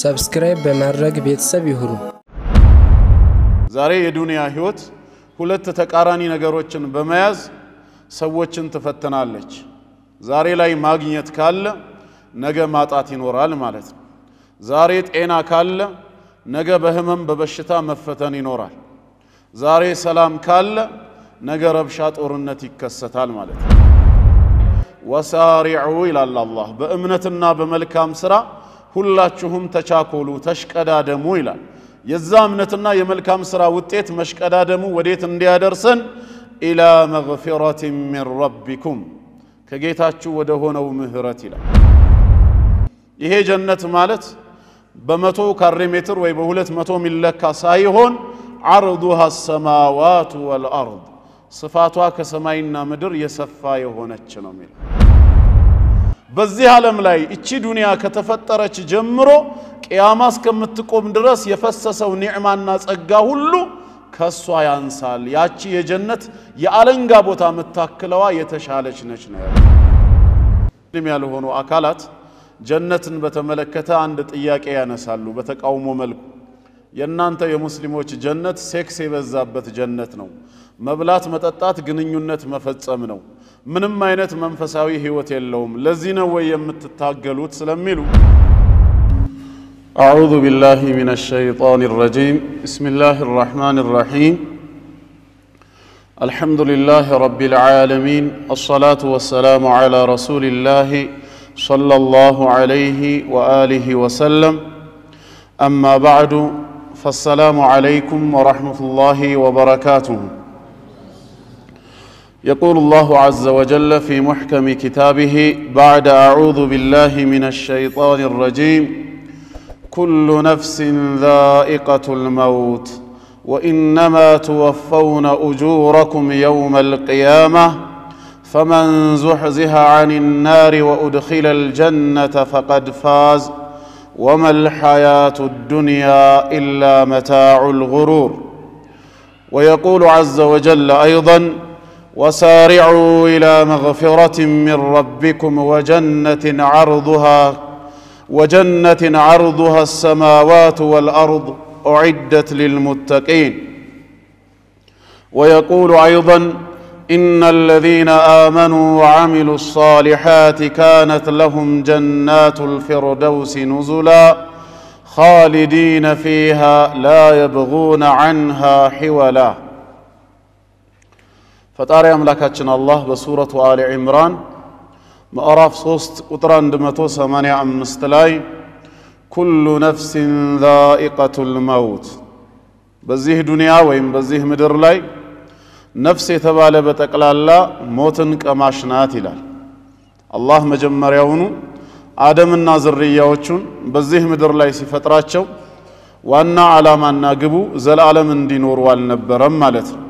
ሰብስክራይብ በማድረግ ቤተሰብ ይሁኑ። ዛሬ የዱንያ ህይወት ሁለት ተቃራኒ ነገሮችን በመያዝ ሰዎችን ትፈተናለች። ዛሬ ላይ ማግኘት ካለ ነገ ማጣት ይኖራል ማለት ነው። ዛሬ ጤና ካለ ነገ በህመም በበሽታ መፈተን ይኖራል። ዛሬ ሰላም ካለ ነገ ረብሻ ጦርነት ይከሰታል ማለት ነው። ወሳሪዑ ኢላላ አላህ በእምነትና በመልካም ስራ ሁላችሁም ተቻኮሉ ተሽቀዳደሙ ይላል። የዛ እምነትና የመልካም ስራ ውጤት መሽቀዳደሙ ወዴት እንዲያደርሰን ኢላ መግፊረቲ ሚን ረቢኩም ከጌታችሁ ወደ ሆነው ምህረት ይላል። ይሄ ጀነት ማለት በመቶ ካሬ ሜትር ወይ በ200 ሚለካ ሳይሆን አርዱሃ ሰማዋቱ ወልአርድ ስፋቷ ከሰማይና ምድር የሰፋ የሆነች ነው የሚለው። በዚህ ዓለም ላይ እቺ ዱንያ ከተፈጠረች ጀምሮ ቂያማ እስከምትቆም ድረስ የፈሰሰው ኒዕማና ጸጋ ሁሉ ከሷ ያንሳል። ያቺ የጀነት የአለንጋ ቦታ መታከለዋ የተሻለች ነች ነው ያለው። ያልሆኑ አካላት ጀነትን በተመለከተ አንድ ጥያቄ ያነሳሉ በተቃውሞ መልኩ። የናንተ የሙስሊሞች ጀነት ሴክስ የበዛበት ጀነት ነው፣ መብላት መጠጣት ግንኙነት መፈጸም ነው፣ ምንም አይነት መንፈሳዊ ህይወት የለውም፣ ለዚህ ነው ወይ የምትታገሉት ስለሚሉ أعوذ بالله من الشيطان الرجيم بسم الله الرحمن الرحيم الحمد لله رب العالمين الصلاة والسلام على رسول الله صلى الله عليه وآله وسلم أما بعد فالسلام عليكم ورحمة الله وبركاته. يقول الله عز وجل في محكم كتابه بعد أعوذ بالله من الشيطان الرجيم كل نفس ذائقة الموت وإنما توفون أجوركم يوم القيامة فمن زحزح عن النار وأدخل الجنة فقد فاز وما الحياة الدنيا إلا متاع الغرور. ويقول عز وجل أيضا وسارعوا إلى مغفرة من ربكم وجنة عرضها السماوات والأرض أعدت للمتقين. ويقول أيضا إن الذين آمنوا وعملوا الصالحات كانت لهم جنات الفردوس نزلا خالدين فيها لا يبغون عنها حولا. ፈጣሪ አምላካችን አላህ በሱረቱ አሊ ዒምራን ምዕራፍ 3 ቁጥር 185 ላይ ኩሉ ነፍሲን ዛኢቀቱል መውት በዚህ ዱንያ ወይም በዚህ ምድር ላይ ነፍስ የተባለ በጠቅላላ ሞትን ቀማሽ ናት ይላል። አላህ መጀመሪያውኑ አደምና ዝርያዎቹን በዚህ ምድር ላይ ሲፈጥራቸው ዋና ዓላማና ግቡ ዘላለም እንዲኖሩ አልነበረም ማለት ነው።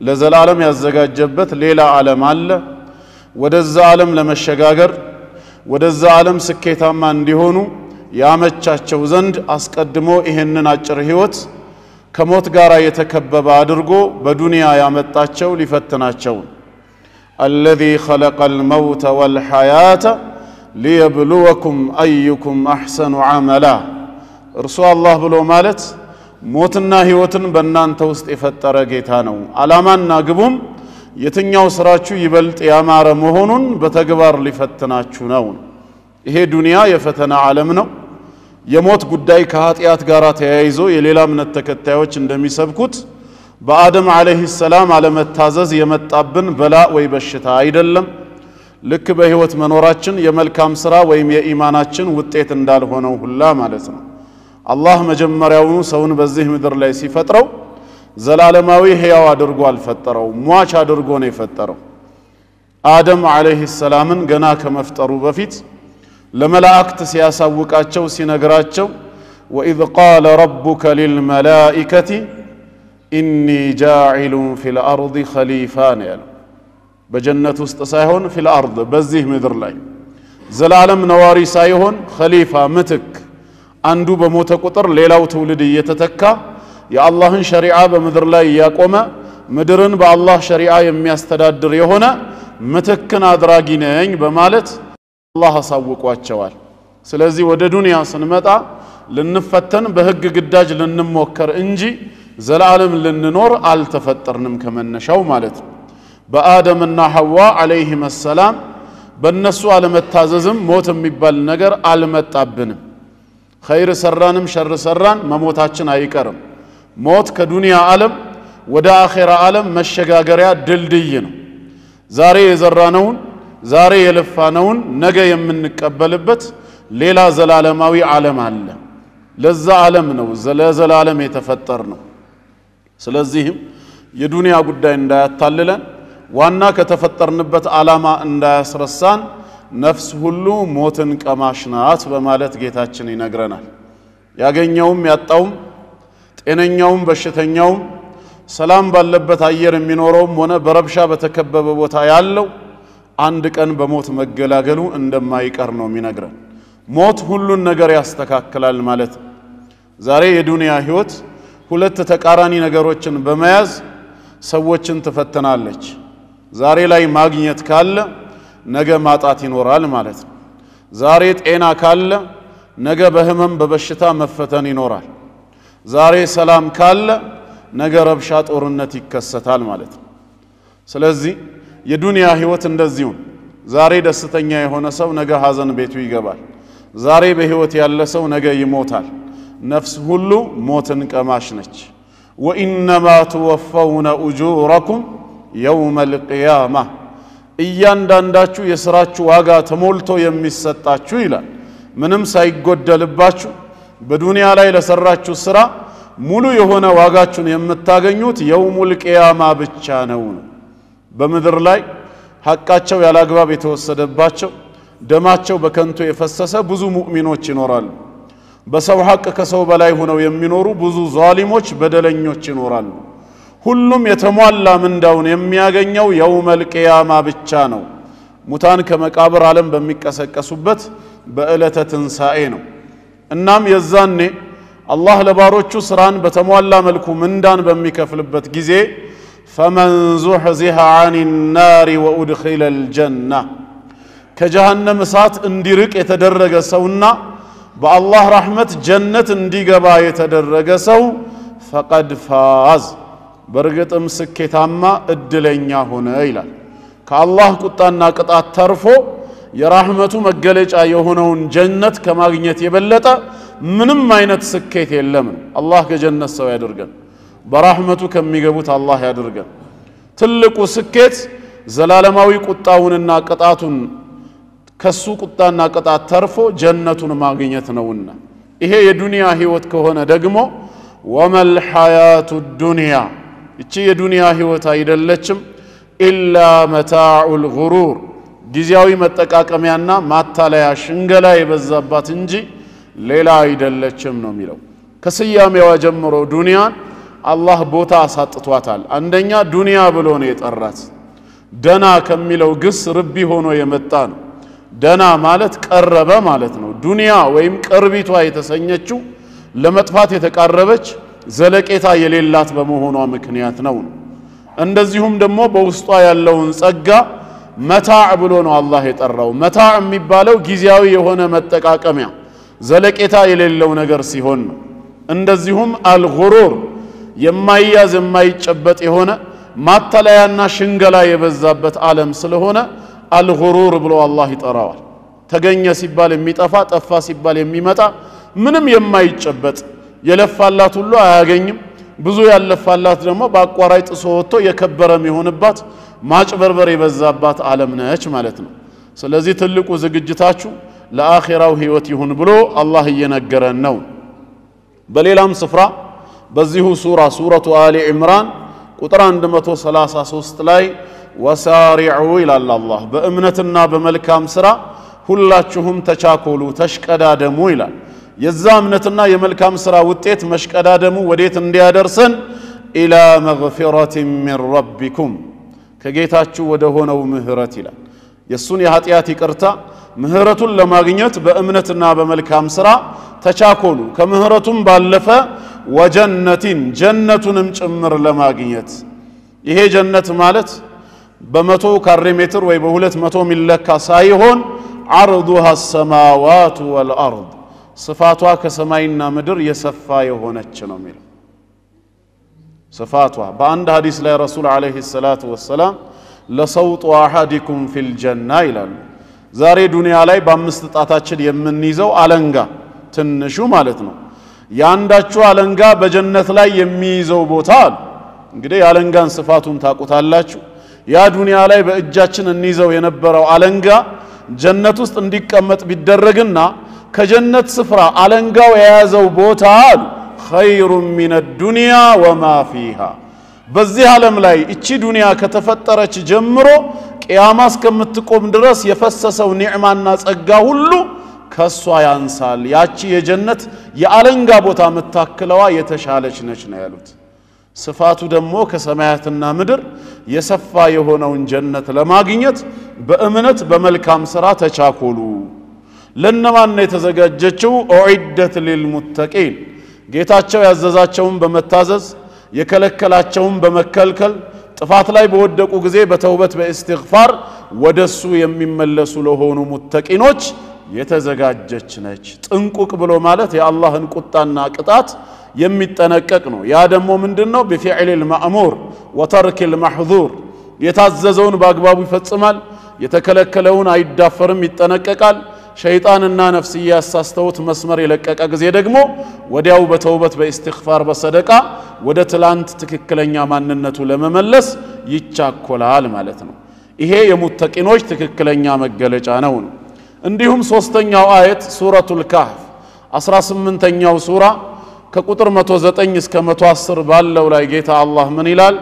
ለዘላለም ያዘጋጀበት ሌላ ዓለም አለ። ወደዛ ዓለም ለመሸጋገር ወደዛ ዓለም ስኬታማ እንዲሆኑ ያመቻቸው ዘንድ አስቀድሞ ይሄንን አጭር ህይወት ከሞት ጋር የተከበበ አድርጎ በዱንያ ያመጣቸው ሊፈትናቸው الذي خلق الموت والحياة ليبلوكم أيكم أحسن عملا እርሱ አላህ ብሎ ማለት ሞትና ህይወትን በእናንተ ውስጥ የፈጠረ ጌታ ነው። ዓላማና ግቡም የትኛው ስራችሁ ይበልጥ ያማረ መሆኑን በተግባር ሊፈትናችሁ ነው። ይሄ ዱንያ የፈተና ዓለም ነው። የሞት ጉዳይ ከኃጢያት ጋር ተያይዞ የሌላ እምነት ተከታዮች እንደሚሰብኩት በአደም አለይሂ ሰላም አለመታዘዝ የመጣብን በላ ወይ በሽታ አይደለም። ልክ በህይወት መኖራችን የመልካም ስራ ወይም የኢማናችን ውጤት እንዳልሆነው ሁላ ማለት ነው። አላህ መጀመሪያውኑ ሰውን በዚህ ምድር ላይ ሲፈጥረው ዘላለማዊ ህያው አድርጎ አልፈጠረው፣ ሟች አድርጎ ነው የፈጠረው። አደም አለይሂ ሰላምን ገና ከመፍጠሩ በፊት ለመላእክት ሲያሳውቃቸው ሲነግራቸው وإذ قال ربك للملائكة إني جاعل في الأرض خليفة بجنة استسايهون في الأرض بزيه مدر لاي زلالم نواري سايهون خليفة متك አንዱ በሞተ ቁጥር ሌላው ትውልድ እየተተካ የአላህን ሸሪዓ በመድር ላይ ያቆመ ምድርን በአላህ ሸሪዓ የሚያስተዳድር የሆነ ምትክን አድራጊ ነኝ በማለት አላህ አሳውቋቸዋል። ስለዚህ ወደ ዱንያ ስንመጣ ልንፈተን በህግ ግዳጅ ልንሞከር እንጂ ዘላለም ልንኖር አልተፈጠርንም ከመነሻው ማለት ነው። በአደምና ሐዋ አለይሂም ሰላም በእነሱ አለመታዘዝም ሞት የሚባል ነገር አልመጣብንም። ኸይር ሰራንም ሸር ሰራን መሞታችን አይቀርም። ሞት ከዱንያ ዓለም ወደ አኺራ ዓለም መሸጋገሪያ ድልድይ ነው። ዛሬ የዘራነውን ዛሬ የለፋነውን ነገ የምንቀበልበት ሌላ ዘላለማዊ ዓለም አለ። ለዛ ዓለም ነው ለዘላለም የተፈጠር ነው። ስለዚህም የዱንያ ጉዳይ እንዳያታልለን ዋና ከተፈጠርንበት ዓላማ እንዳያስረሳን ነፍስ ሁሉ ሞትን ቀማሽ ናት በማለት ጌታችን ይነግረናል። ያገኘውም ያጣውም ጤነኛውም በሽተኛውም ሰላም ባለበት አየር የሚኖረውም ሆነ በረብሻ በተከበበ ቦታ ያለው አንድ ቀን በሞት መገላገሉ እንደማይቀር ነው የሚነግረን። ሞት ሁሉን ነገር ያስተካክላል ማለት ዛሬ የዱንያ ህይወት ሁለት ተቃራኒ ነገሮችን በመያዝ ሰዎችን ትፈተናለች። ዛሬ ላይ ማግኘት ካለ ነገ ማጣት ይኖራል ማለት ነው። ዛሬ ጤና ካለ ነገ በህመም በበሽታ መፈተን ይኖራል። ዛሬ ሰላም ካለ ነገ ረብሻ ጦርነት ይከሰታል ማለት ነው። ስለዚህ የዱንያ ህይወት እንደዚሁ ዛሬ ደስተኛ የሆነ ሰው ነገ ሐዘን ቤቱ ይገባል። ዛሬ በህይወት ያለ ሰው ነገ ይሞታል። ነፍስ ሁሉ ሞትን ቀማሽ ነች። ወኢነማ ትወፈውነ ኡጁረኩም የውመል ቂያማ እያንዳንዳችሁ የሥራችሁ ዋጋ ተሞልቶ የሚሰጣችሁ ይላል። ምንም ሳይጎደልባችሁ በዱንያ ላይ ለሰራችሁ ሥራ ሙሉ የሆነ ዋጋችሁን የምታገኙት የውሙል ቂያማ ብቻ ነው። በምድር ላይ ሐቃቸው ያላግባብ የተወሰደባቸው ደማቸው በከንቱ የፈሰሰ ብዙ ሙእሚኖች ይኖራሉ። በሰው ሐቅ ከሰው በላይ ሆነው የሚኖሩ ብዙ ዛሊሞች በደለኞች ይኖራሉ። ሁሉም የተሟላ ምንዳውን የሚያገኘው የውመል ቂያማ ብቻ ነው። ሙታን ከመቃብር ዓለም በሚቀሰቀሱበት በዕለተ ትንሣኤ ነው። እናም የዛኔ አላህ ለባሮቹ ስራን በተሟላ መልኩ ምንዳን በሚከፍልበት ጊዜ ፈመን ዙሕዚሐ ዐኒ ናሪ ወኡድኺለ አልጀና ከጀሃነም እሳት እንዲርቅ የተደረገ ሰውና በአላህ ረሕመት ጀነት እንዲገባ የተደረገ ሰው ፈቀድ ፋዝ በርግጥም ስኬታማ እድለኛ ሆነ ይላል። ከአላህ ቁጣና ቅጣት ተርፎ የራህመቱ መገለጫ የሆነውን ጀነት ከማግኘት የበለጠ ምንም አይነት ስኬት የለም። አላህ ከጀነት ሰው ያድርገን፣ በራህመቱ ከሚገቡት አላህ ያድርገን። ትልቁ ስኬት ዘላለማዊ ቁጣውንና ቅጣቱን ከሱ ቁጣና ቅጣት ተርፎ ጀነቱን ማግኘት ነውና ይሄ የዱንያ ህይወት ከሆነ ደግሞ ወመል ሐያቱ ዱንያ እቺ የዱንያ ህይወት አይደለችም ኢላ መታዑል ጉሩር ጊዜያዊ መጠቃቀሚያና ማታለያ ሽንገላ የበዛባት እንጂ ሌላ አይደለችም ነው የሚለው። ከስያሜዋ ጀምሮ ዱንያን አላህ ቦታ አሳጥቷታል። አንደኛ ዱንያ ብሎ ነው የጠራት። ደና ከሚለው ግስ ርቢ ሆኖ የመጣ ነው። ደና ማለት ቀረበ ማለት ነው። ዱንያ ወይም ቅርቢቷ የተሰኘችው ለመጥፋት የተቃረበች ዘለቄታ የሌላት በመሆኗ ምክንያት ነው። እንደዚሁም ደግሞ በውስጧ ያለውን ጸጋ መታዕ ብሎ ነው አላህ የጠራው። መታዕ የሚባለው ጊዜያዊ የሆነ መጠቃቀሚያ ዘለቄታ የሌለው ነገር ሲሆን ነው። እንደዚሁም አልጉሩር የማይያዝ የማይጨበጥ የሆነ ማተላያና ሽንገላ የበዛበት ዓለም ስለሆነ አልጉሩር ብሎ አላህ ይጠራዋል። ተገኘ ሲባል የሚጠፋ ጠፋ ሲባል የሚመጣ ምንም የማይጨበጥ የለፋላት ሁሉ አያገኝም። ብዙ ያለፋላት ደግሞ በአቋራጭ ጥሶ ወጥቶ የከበረም ይሆንባት ማጭበርበር የበዛባት ዓለም ነች ማለት ነው። ስለዚህ ትልቁ ዝግጅታችሁ ለአኺራው ህይወት ይሁን ብሎ አላህ እየነገረን ነው። በሌላም ስፍራ በዚሁ ሱረቱ አሊ ኢምራን ቁጥር 133 ላይ ወሳሪዑ ይላል አላህ በእምነትና በመልካም ስራ ሁላችሁም ተቻኮሉ ተሽቀዳደሙ ይላል። የዛ እምነትና የመልካም ስራ ውጤት መሽቀዳደሙ ወዴት እንዲያደርሰን ኢላ መግፊረቲ ሚን ረቢኩም ከጌታችሁ ወደ ሆነው ምህረት ይላል። የሱን የኃጢአት ይቅርታ ምህረቱን ለማግኘት በእምነትና በመልካም ስራ ተቻኮሉ። ከምህረቱም ባለፈ ወጀነቲን ጀነቱንም ጭምር ለማግኘት ይሄ ጀነት ማለት በመቶ ካሬ ሜትር ወይ በ200 ሚለካ ሳይሆን عرضها السماوات والارض صفاتዋ ከሰማይና ምድር የሰፋ የሆነች ነው የሚለው صفاتዋ በአንድ ሐዲስ ላይ ረሱል አለይሂ ሰላቱ ወሰለም ለሰውጡ አሐዲኩም ፊል ጀና ይላሉ ዛሬ ዱንያ ላይ በአምስት ጣታችን የምንይዘው አለንጋ ትንሹ ማለት ነው ያንዳችሁ አለንጋ በጀነት ላይ የሚይዘው ቦታ እንግዲህ ያለንጋን ስፋቱን ታቁታላችሁ ያ ዱንያ ላይ በእጃችን እንይዘው የነበረው አለንጋ ጀነት ውስጥ እንዲቀመጥ ቢደረግና ከጀነት ስፍራ አለንጋው የያዘው ቦታ خير من الدنيا وما فيها በዚህ ዓለም ላይ እቺ ዱንያ ከተፈጠረች ጀምሮ ቂያማ እስከምትቆም ድረስ የፈሰሰው ኒዕማና ጸጋ ሁሉ ከሷ ያንሳል ያቺ የጀነት የአለንጋ ቦታ መታከለዋ የተሻለች ነች ነው ያሉት ስፋቱ ደግሞ ከሰማያትና ምድር የሰፋ የሆነውን ጀነት ለማግኘት በእምነት በመልካም ሥራ ተቻኮሉ ለነማን ነው የተዘጋጀችው ኡዒደት ሊልሙተቂን ጌታቸው ያዘዛቸውን በመታዘዝ የከለከላቸውን በመከልከል ጥፋት ላይ በወደቁ ጊዜ በተውበት በእስትግፋር ወደሱ የሚመለሱ ለሆኑ ሙተቂኖች የተዘጋጀች ነች ጥንቁቅ ብሎ ማለት የአላህን ቁጣና ቅጣት የሚጠነቀቅ ነው ያ ደግሞ ምንድነው بفعل المأمور وترك المحظور የታዘዘውን በአግባቡ ይፈጽማል የተከለከለውን አይዳፈርም ይጠነቀቃል ሸይጣንና ነፍስያ ያሳስተውት መስመር የለቀቀ ጊዜ ደግሞ ወዲያው በተውበት በእስትግፋር በሰደቃ ወደ ትላንት ትክክለኛ ማንነቱ ለመመለስ ይቻኮላል ማለት ነው ይሄ የሙተቂኖች ትክክለኛ መገለጫ ነው እንዲሁም ሶስተኛው አየት ሱረቱል ካህፍ 18ኛው ሱራ ከቁጥር 109 እስከ 110 ባለው ላይ ጌታ አላህ ምን ይላል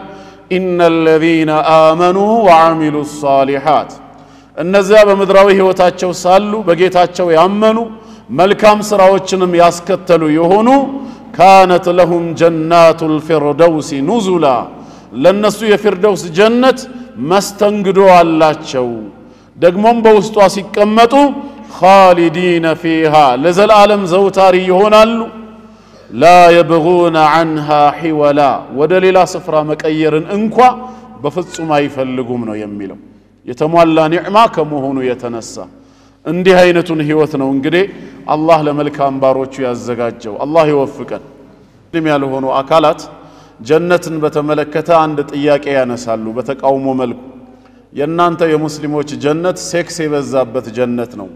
ኢነል ለዚነ አመኑ ወዐሚሉ ሷሊሃት እነዚያ በምድራዊ ህይወታቸው ሳሉ በጌታቸው ያመኑ መልካም ስራዎችንም ያስከተሉ የሆኑ ካነት ለሁም ጀናቱል ፊርደውስ ኑዙላ ለነሱ የፊርደውስ ጀነት መስተንግዶ አላቸው ደግሞም በውስጧ ሲቀመጡ ኻሊዲነ ፊሃ ለዘላለም ዘውታሪ ይሆናሉ لا يبغون عنها حولا ودليل سفر مقيرن انكوا بفصوم አይፈልጉም ነው የሚለው የተሟላ ኒዕማ ከመሆኑ የተነሳ እንዲህ አይነቱን ህይወት ነው እንግዲህ አላህ ለመልካም ባሮቹ ያዘጋጀው አላህ ይወፍቀን ድም ያልሆኑ አካላት ጀነትን በተመለከተ አንድ ጥያቄ ያነሳሉ በተቃውሞ መልኩ የናንተ የሙስሊሞች ጀነት ሴክስ የበዛበት ጀነት ነው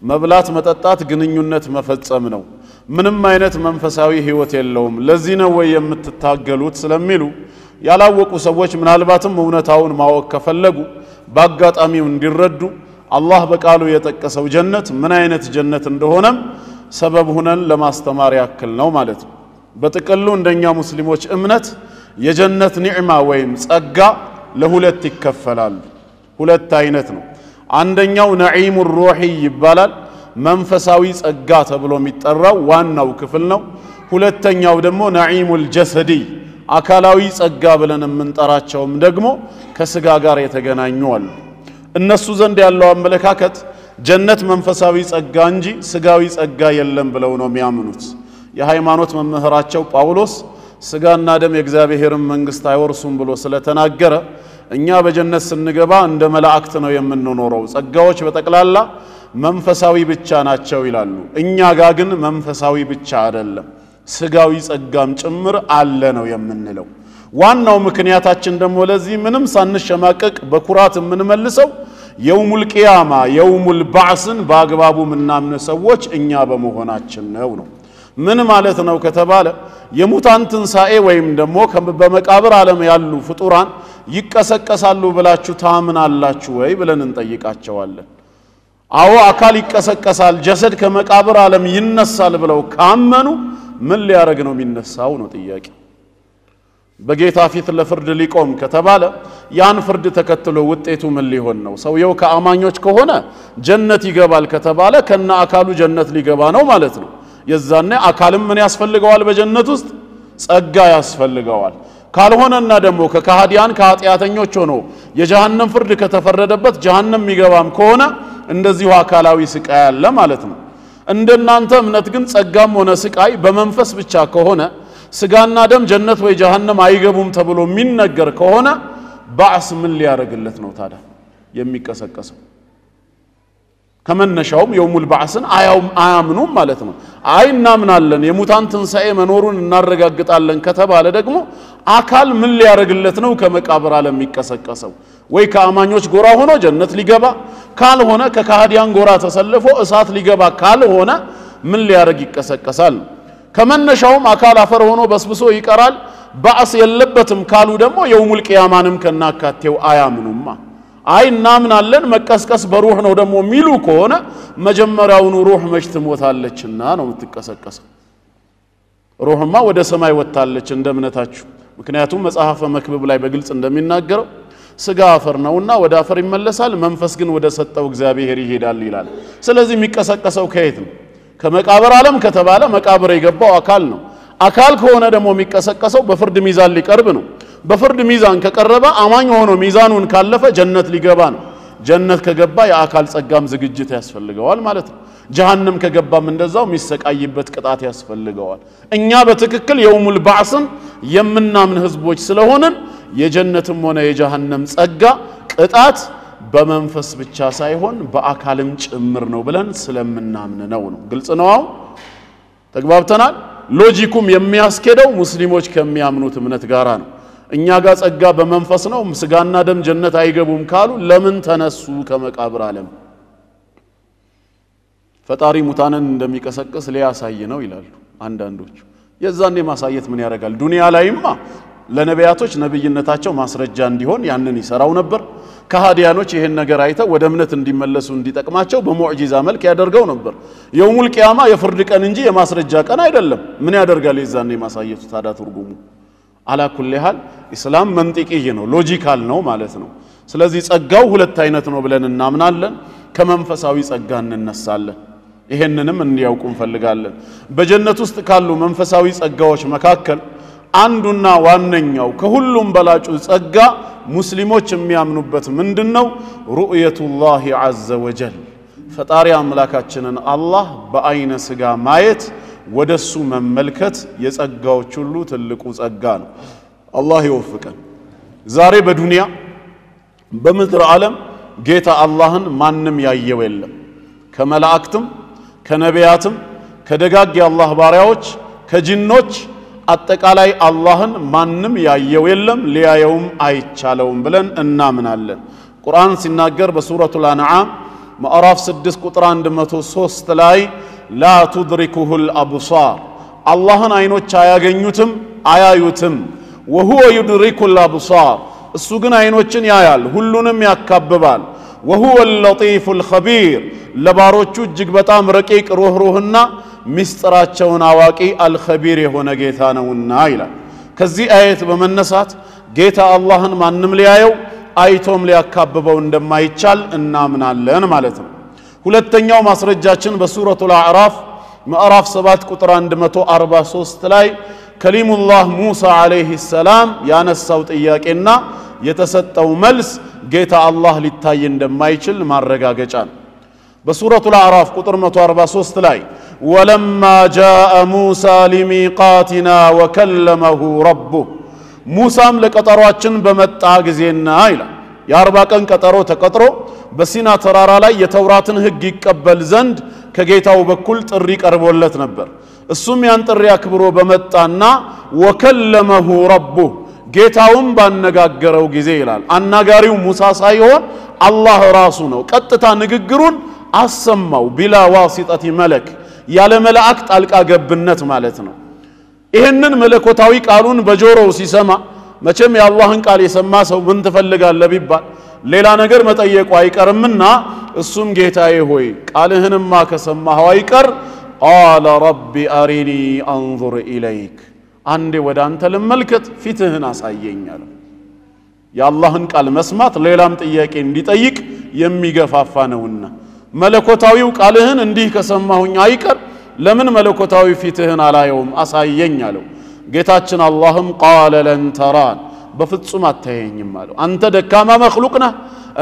መብላት መጠጣት ግንኙነት መፈጸም ነው ምንም አይነት መንፈሳዊ ህይወት የለውም ለዚህ ነው ወይ የምትታገሉት ስለሚሉ ያላወቁ ሰዎች ምናልባትም እውነታውን ማወቅ ከፈለጉ ባጋጣሚው እንዲረዱ አላህ በቃሉ የጠቀሰው ጀነት ምን አይነት ጀነት እንደሆነም ሰበብ ሆነን ለማስተማር ያክል ነው ማለት ነው በጥቅሉ እንደኛ ሙስሊሞች እምነት የጀነት ኒዕማ ወይም ጸጋ ለሁለት ይከፈላል ሁለት አይነት ነው አንደኛው ነዒሙ ሩሂ ይባላል መንፈሳዊ ጸጋ ተብሎ የሚጠራው ዋናው ክፍል ነው ሁለተኛው ደግሞ ነዒሙል ጀሰዲ አካላዊ ጸጋ ብለን የምንጠራቸውም ደግሞ ከስጋ ጋር የተገናኙ አሉ እነሱ ዘንድ ያለው አመለካከት ጀነት መንፈሳዊ ጸጋ እንጂ ስጋዊ ጸጋ የለም ብለው ነው የሚያምኑት የሃይማኖት መምህራቸው ጳውሎስ ስጋና ደም የእግዚአብሔርን መንግስት አይወርሱም ብሎ ስለተናገረ እኛ በጀነት ስንገባ እንደ መላእክት ነው የምንኖረው ጸጋዎች በጠቅላላ መንፈሳዊ ብቻ ናቸው ይላሉ እኛ ጋር ግን መንፈሳዊ ብቻ አይደለም ስጋዊ ጸጋም ጭምር አለ ነው የምንለው ዋናው ምክንያታችን ደግሞ ለዚህ ምንም ሳንሸማቀቅ በኩራት የምንመልሰው የውሙል ቂያማ የውሙል ባዕስን በአግባቡ ምናምን ሰዎች እኛ በመሆናችን ነው ምን ማለት ነው ከተባለ የሙታን ትንሳኤ ወይም ደግሞ በመቃብር ዓለም ያሉ ፍጡራን ይቀሰቀሳሉ ብላችሁ ታምናላችሁ ወይ ብለን እንጠይቃቸዋለን አዎ አካል ይቀሰቀሳል ጀሰድ ከመቃብር ዓለም ይነሳል ብለው ካመኑ ምን ሊያረግ ነው የሚነሳው ነው ጥያቄ በጌታ ፊት ለፍርድ ሊቆም ከተባለ ያን ፍርድ ተከትሎ ውጤቱ ምን ሊሆን ነው ሰውየው ከአማኞች ከሆነ ጀነት ይገባል ከተባለ ከና አካሉ ጀነት ሊገባ ነው ማለት ነው የዛኔ አካልም ምን ያስፈልገዋል በጀነት ውስጥ ጸጋ ያስፈልገዋል ካልሆነና ደግሞ ከካህዲያን ከኃጢያተኞች ሆኖ የጀሃነም ፍርድ ከተፈረደበት ጀሃነም የሚገባም ከሆነ እንደዚሁ አካላዊ ስቃይ አለ ማለት ነው እንደናንተ እምነት ግን ጸጋም ሆነ ስቃይ በመንፈስ ብቻ ከሆነ ስጋና ደም ጀነት ወይ ጀሃነም አይገቡም ተብሎ የሚነገር ከሆነ ባዕስ ምን ሊያረግለት ነው ታዲያ የሚቀሰቀሰው ከመነሻውም የውሙል ባዕስን አያምኑም ማለት ነው አይ እናምናለን የሙታን ትንሳኤ መኖሩን እናረጋግጣለን ከተባለ ደግሞ አካል ምን ሊያረግለት ነው ከመቃብር ዓለም የሚቀሰቀሰው ወይ ከአማኞች ጎራ ሆኖ ጀነት ሊገባ ካልሆነ ከካህዲያን ጎራ ተሰልፎ እሳት ሊገባ ካልሆነ ምን ሊያረግ ይቀሰቀሳል ከመነሻውም አካል አፈር ሆኖ በስብሶ ይቀራል ባዕስ የለበትም ካሉ ደግሞ የውሙል ቂያማንም ከናካቴው አያምኑማ አይ እናምናለን መቀስቀስ በሩህ ነው ደግሞ ሚሉ ከሆነ መጀመሪያውኑ ሩህ መች ትሞታለችና ነው የምትቀሰቀሰው ሩህማ ወደ ሰማይ ወጣለች እንደ እምነታችሁ ምክንያቱም መጽሐፈ መክብብ ላይ በግልጽ እንደሚናገረው ስጋ አፈር ነውና ወደ አፈር ይመለሳል መንፈስ ግን ወደ ሰጠው እግዚአብሔር ይሄዳል ይላል ስለዚህ የሚቀሰቀሰው ከየት ነው ከመቃብር ዓለም ከተባለ መቃብር የገባው አካል ነው አካል ከሆነ ደግሞ የሚቀሰቀሰው በፍርድ ሚዛን ሊቀርብ ነው በፍርድ ሚዛን ከቀረበ አማኝ ሆኖ ሚዛኑን ካለፈ ጀነት ሊገባ ነው ጀነት ከገባ የአካል ጸጋም ዝግጅት ያስፈልገዋል ማለት ነው ጀሃነም ከገባም እንደዛው የሚሰቃይበት ቅጣት ያስፈልገዋል እኛ በትክክል የውሙል ባዕስን የምናምን ህዝቦች ስለሆነን የጀነትም ሆነ የጀሃነም ጸጋ ቅጣት በመንፈስ ብቻ ሳይሆን በአካልም ጭምር ነው ብለን ስለምናምን ነው ግልጽ ነው ተግባብተናል ሎጂኩም የሚያስከደው ሙስሊሞች ከሚያምኑት እምነት ጋራ ነው እኛ ጋር ጸጋ በመንፈስ ነው ስጋና ደም ጀነት አይገቡም ካሉ ለምን ተነሱ ከመቃብር ዓለም ፈጣሪ ሙታንን እንደሚቀሰቅስ ሊያሳይ ነው ይላሉ አንዳንዶች የዛኔ ማሳየት ምን ያደርጋል ዱንያ ላይማ ለነቢያቶች ነብይነታቸው ማስረጃ እንዲሆን ያንን ይሰራው ነበር ከሃዲያኖች ይሄን ነገር አይተው ወደ እምነት እንዲመለሱ እንዲጠቅማቸው በሙዕጂዛ መልክ ያደርገው ነበር የውሙል ቂያማ የፍርድ ቀን እንጂ የማስረጃ ቀን አይደለም ምን ያደርጋል የዛኔ ማሳየቱ ታዳ ትርጉሙ على كل حال اسلام منطقي ነው ሎጂካል ነው ማለት ነው ስለዚህ ጸጋው ሁለት አይነት ነው ብለን እናምናለን ከመንፈሳዊ ጸጋ እንነሳለን ይሄንንም እንዲያውቁ እንፈልጋለን በጀነት ውስጥ ካሉ መንፈሳዊ ጸጋዎች መካከል አንዱና ዋነኛው ከሁሉም በላጩ ጸጋ ሙስሊሞች የሚያምኑበት ምንድነው ሩእየቱላህ ዐዘ ወጀል ፈጣሪ አምላካችንን አላህ በአይነ ስጋ ማየት ወደሱ መመልከት የጸጋዎች ሁሉ ትልቁ ጸጋ ነው አላህ ይወፍቀን ዛሬ በዱንያ በምድር ዓለም ጌታ አላህን ማንንም ያየው የለም ከመላእክትም ከነቢያትም ከደጋግ የአላህ ባሪያዎች ከጂኖች አጠቃላይ አላህን ማንንም ያየው የለም ሊያየውም አይቻለውም ብለን እናምናለን ቁርአን ሲናገር በሱረቱል አንዓም ምዕራፍ 6 ቁጥር 103 ላይ لا تدركه الأبصار اللهن عينوش አያገኙትም አያዩትም وهو يدرك الأبصار እሱ ግን አይኖችን ያያል ሁሉንም ያካብባል وهو اللطيف الخبير ለባሮቹ እጅግ በጣም ረቂቅ ሩህሩህና ምስጥራቸውን አዋቂ አልኸቢር የሆነ ጌታ ነውና ይላል ከዚህ አየት በመነሳት ጌታ አላህን ማንንም ሊያየው አይቶም ሊያካብበው እንደማይቻል እናምናለን ማለት ነው ሁለተኛው ማስረጃችን በሱረቱል አዕራፍ ምዕራፍ 7 ቁጥር 143 ላይ ከሊሙላህ ሙሳ አለይሂ ሰላም ያነሳው ጥያቄና የተሰጠው መልስ ጌታ አላህ ሊታይ እንደማይችል ማረጋገጫ ነው በሱረቱል አዕራፍ ቁጥር 143 ላይ ወለማ ጃአ ሙሳ ሊሚቃቲና ወከለመሁ ረቡሁ ሙሳም ለቀጠሯችን በመጣ ጊዜና ይላል የ40 ቀን ቀጠሮ ተቀጥሮ በሲና ተራራ ላይ የተውራትን ህግ ይቀበል ዘንድ ከጌታው በኩል ጥሪ ቀርቦለት ነበር እሱም ያን ጥሪ አክብሮ በመጣና ወከለመሁ ረቡሁ ጌታውም ባነጋገረው ጊዜ ይላል አናጋሪው ሙሳ ሳይሆን አላህ ራሱ ነው ቀጥታ ንግግሩን አሰማው ቢላ ዋሲጣቲ መለክ ያለ መላእክት ጣልቃ ገብነት ማለት ነው ይሄንን መለኮታዊ ቃሉን በጆሮው ሲሰማ መቼም የአላህን ቃል የሰማ ሰው ምን ትፈልጋለህ ቢባል ሌላ ነገር መጠየቁ አይቀርምና እሱም ጌታዬ ሆይ ቃልህንማ ከሰማኸው አይቀር ቃለ ረቢ አሪኒ አንዙር ኢለይክ አንዴ ወደ አንተ ልመልከት ፊትህን አሳየኝ አለ የአላህን ቃል መስማት ሌላም ጥያቄ እንዲጠይቅ የሚገፋፋ ነውና መለኮታዊው ቃልህን እንዲህ ከሰማሁኝ አይቀር ለምን መለኮታዊ ፊትህን አላየውም አሳየኝ አለው ጌታችን አላህም ቃለ ለን ተራን በፍጹም አታየኝም አለው አንተ ደካማ መخلوቅ ነህ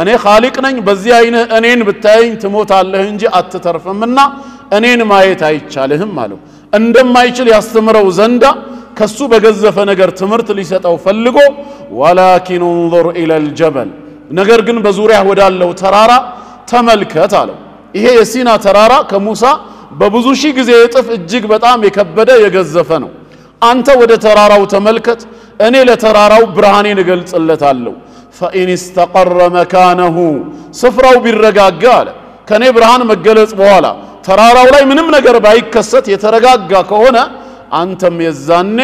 እኔ ኻሊቅ ነኝ በዚህ አይነ እኔን ብታየኝ ትሞታለህ እንጂ አትተርፍምና እኔን ማየት አይቻልህም አለው እንደማይችል ያስተምረው ዘንዳ ከሱ በገዘፈ ነገር ትምርት ሊሰጠው ፈልጎ ወላኪን انظر الى الجبل ነገር ግን በዙሪያ ወዳለው ተራራ ተመልከት አለው ይሄ የሲና ተራራ ከሙሳ በብዙ ሺህ ጊዜ እጥፍ እጅግ በጣም የከበደ የገዘፈ ነው አንተ ወደ ተራራው ተመልከት እኔ ለተራራው ብርሃኔን እገልጽለታለሁ فإن استقر مكانه ስፍራው ቢረጋጋ አለ ከኔ ብርሃን መገለጽ በኋላ ተራራው ላይ ምንም ነገር ባይከሰት የተረጋጋ ከሆነ አንተም የዛኔ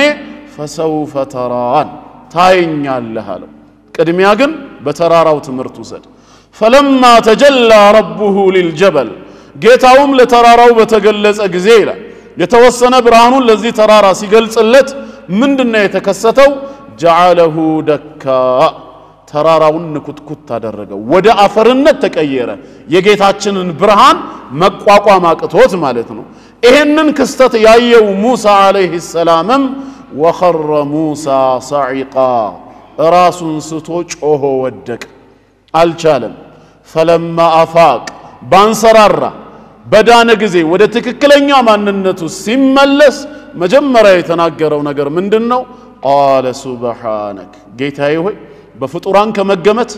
فسوف تران ታየኛለህ አለው ቅድሚያ ግን በተራራው ትምርት ወሰድ فلما تجلى ربه للجبل ጌታውም ለተራራው በተገለጸ ጊዜ ይላል የተወሰነ ብርሃኑን ለዚህ ተራራ ሲገልጽለት ምንድነው የተከሰተው جعله دكا ተራራውን ንኩትኩት አደረገው ወደ አፈርነት ተቀየረ የጌታችንን ብርሃን መቋቋም አቅቶት ማለት ነው ይሄንን ክስተት ያየው ሙሳ አለይሂ ሰላምም وخر موسى صعقا ራሱን ስቶ ጮሆ ወደቀ አልቻለም فلما افاق ባንሰራራ በዳነ ጊዜ ወደ ትክክለኛ ማንነቱ ሲመለስ መጀመሪያ የተናገረው ነገር ምንድነው قال سبحانك ጌታዬ ሆይ በፍጡራን ከመገመት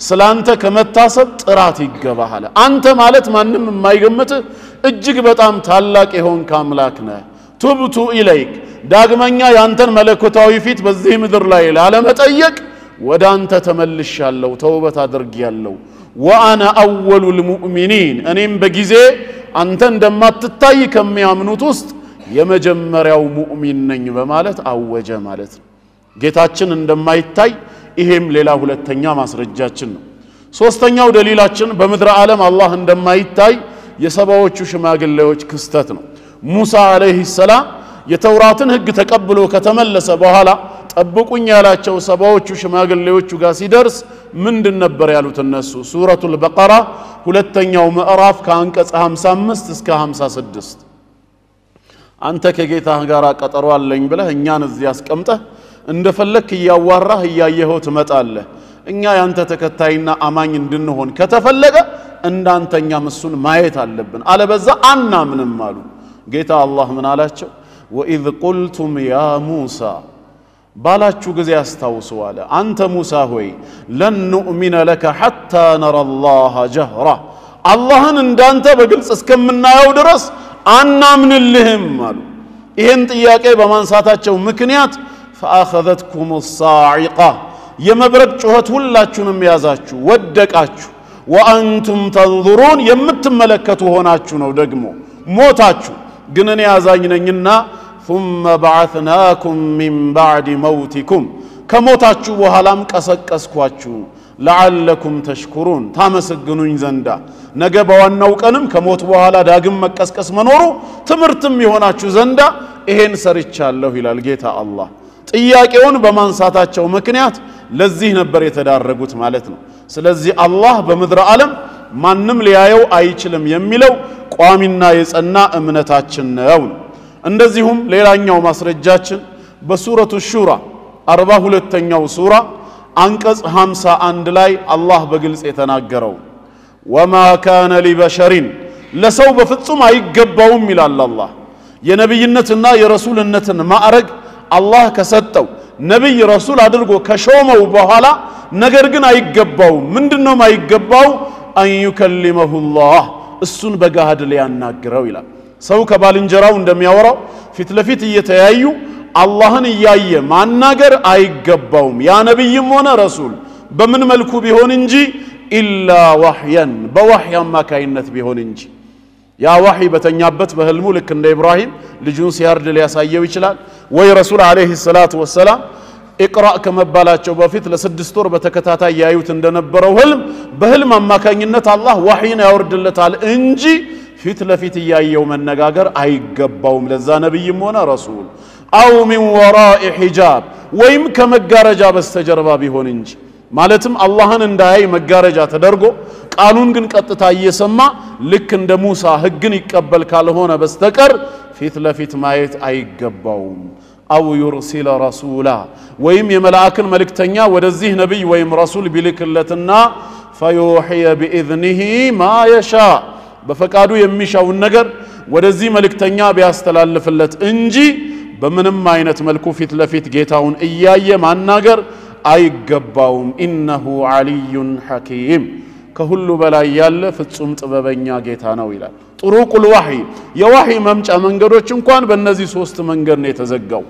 ስላንተ ከመታሰብ ጥራት ይገባሃል አንተ ማለት ማንንም የማይገምት እጅግ በጣም ታላቅ የሆንክ አምላክ ነህ ቱብቱ ኢለይክ ዳግመኛ ያንተን መለኮታዊ ፊት በዚህ ምድር ላይ ላለመጠየቅ ወደ አንተ ተመልሻለሁ ተውበት አድርጌያለሁ ወአና አወሉል ሙእሚኒን እኔም በጊዜ አንተ እንደማትታይ ከሚያምኑት ውስጥ የመጀመሪያው ሙእሚን ነኝ በማለት አወጀ ማለት ነው ጌታችን እንደማይታይ ይሄም ሌላ ሁለተኛ ማስረጃችን ነው ሶስተኛው ደሊላችን በመድረ ዓለም አላህ እንደማይታይ የሰባዎቹ ሽማግሌዎች ክስተት ነው ሙሳ አለይሂ ሰላም የተውራትን ህግ ተቀብሎ ከተመለሰ በኋላ ጠብቁኝ ያላቸው ሰባዎቹ ሽማግሌዎቹ ጋር ሲደርስ ምንድን ነበር ያሉት እነሱ ሱረቱል በቀራ ሁለተኛው ምዕራፍ ከአንቀጽ 55 እስከ 56 አንተ ከጌታህ ጋር ቀጠሮ አለኝ ብለህ እኛን እዚህ ያስቀምጠህ እንደፈለክ ያዋራህ ያየኸው ትመጣለህ እኛ ያንተ ተከታይና አማኝ እንድንሆን ከተፈለገ እንዳንተኛ መስሱን ማየት አለብን አለበዛ አናምንም አሉ ጌታ አላህ ምን አላቸው وإذ قلتم يا موسى ባላችሁ ጊዜ አስተውሱ አለ አንተ ሙሳ ሆይ ለን نؤمن لك حتى نرى الله جهرا አላህን እንዳንተ በግልጽ እስከምናየው ድረስ አናምንልህም አሉ ይሄን ጥያቄ በማንሳታቸው ምክንያት فاخذتكم الصاعقه የመብረቅ ጩኸት ሁላችሁንም ያዛችሁ ወደቃችሁ وانتم تنظرون የምትመለከቱ ሆናችሁ ነው ደግሞ ሞታችሁ ግን እኔ ያዛኝ ነኝና ثم بعثناكم من بعد موتكم ከሞታችሁ በኋላም ቀሰቀስኳችሁ لعلكم تشكرون ታመሰግኑኝ ዘንዳ ነገ በዋናው ቀንም ከሞት በኋላ ዳግም መቀስቀስ መኖሩ ትምርትም ይሆናችሁ ዘንዳ ይሄን ሰርቻለሁ ይላል ጌታ አላህ ጥያቄውን በማንሳታቸው ምክንያት ለዚህ ነበር የተዳረጉት ማለት ነው ስለዚህ አላህ በመድረ ዓለም ማንንም ሊያየው አይችልም የሚለው ቋሚና የጸና እምነታችን ነው እንደዚሁም ሌላኛው ማስረጃችን በሱረቱ ሹራ 42ኛው ሱራ አንቀጽ 51 ላይ አላህ በግልጽ የተናገረው وما كان لبشر ለሰው በፍጹም አይገባውም ይላል አላህ የነብይነትና የረሱልነትን ማዕረግ አላህ ከሰጠው ነብይ ረሱል አድርጎ ከሾመው በኋላ ነገር ግን አይገባው ምንድነው ማይገባው አን ይከልመሁ الله እሱን በጋድ ሊያናግረው ይላል ሰው ከባልንጀራው እንደሚያወራው ፊት ለፊት እየተያዩ አላህን ያየ ማናገር አይገባውም ያ ነብይም ሆነ ረሱል በምን መልኩ ቢሆን እንጂ ኢላ ወህያን በወህይ አማካይነት ቢሆን እንጂ ያ ወህይ በተኛበት በህልሙ ልክ እንደ ኢብራሂም ልጁን ሲያርድ ሊያሳየው ይችላል ወይ ረሱል አለይሂ ሰላቱ ወሰላም اقرا ከመባላቸው በፊት ለ6 ወር በተከታታይ ያዩት እንደነበረው ህልም በህልም አማካኝነት አላህ ወህይን ያወርድለታል እንጂ ፊት ለፊት ያየው መነጋገር አይገባውም ለዛ ነብይም ሆነ ረሱል አው ሚን ወራኢ ሒጃብ ወይም ከመጋረጃ በስተጀርባ ቢሆን እንጂ ማለትም አላህን እንዳያይ መጋረጃ ተደርጎ ቃሉን ግን ቀጥታ እየሰማ ልክ እንደ ሙሳ ህግን ይቀበል ካልሆነ በስተቀር ፊት ለፊት ማየት አይገባውም አው يرسل رسولا ወይም የመላእክን መልእክተኛ ወደዚህ ነብይ ወይም ረሱል ቢልክለትና فيوحي باذنه ما يشاء በፈቃዱ የሚሻውን ነገር ወደዚህ መልእክተኛ ቢያስተላልፍለት እንጂ በምንም አይነት መልኩ ፊት ለፊት ጌታውን እያየ ማናገር አይገባውም ኢነሁ ዓሊዩን ሐኪም ከሁሉ በላይ ያለ ፍጹም ጥበበኛ ጌታ ነው ይላል ጥሩቁል ወህይ የወህይ መምጫ መንገዶች እንኳን በእነዚህ ሶስት መንገድ ነው የተዘጋው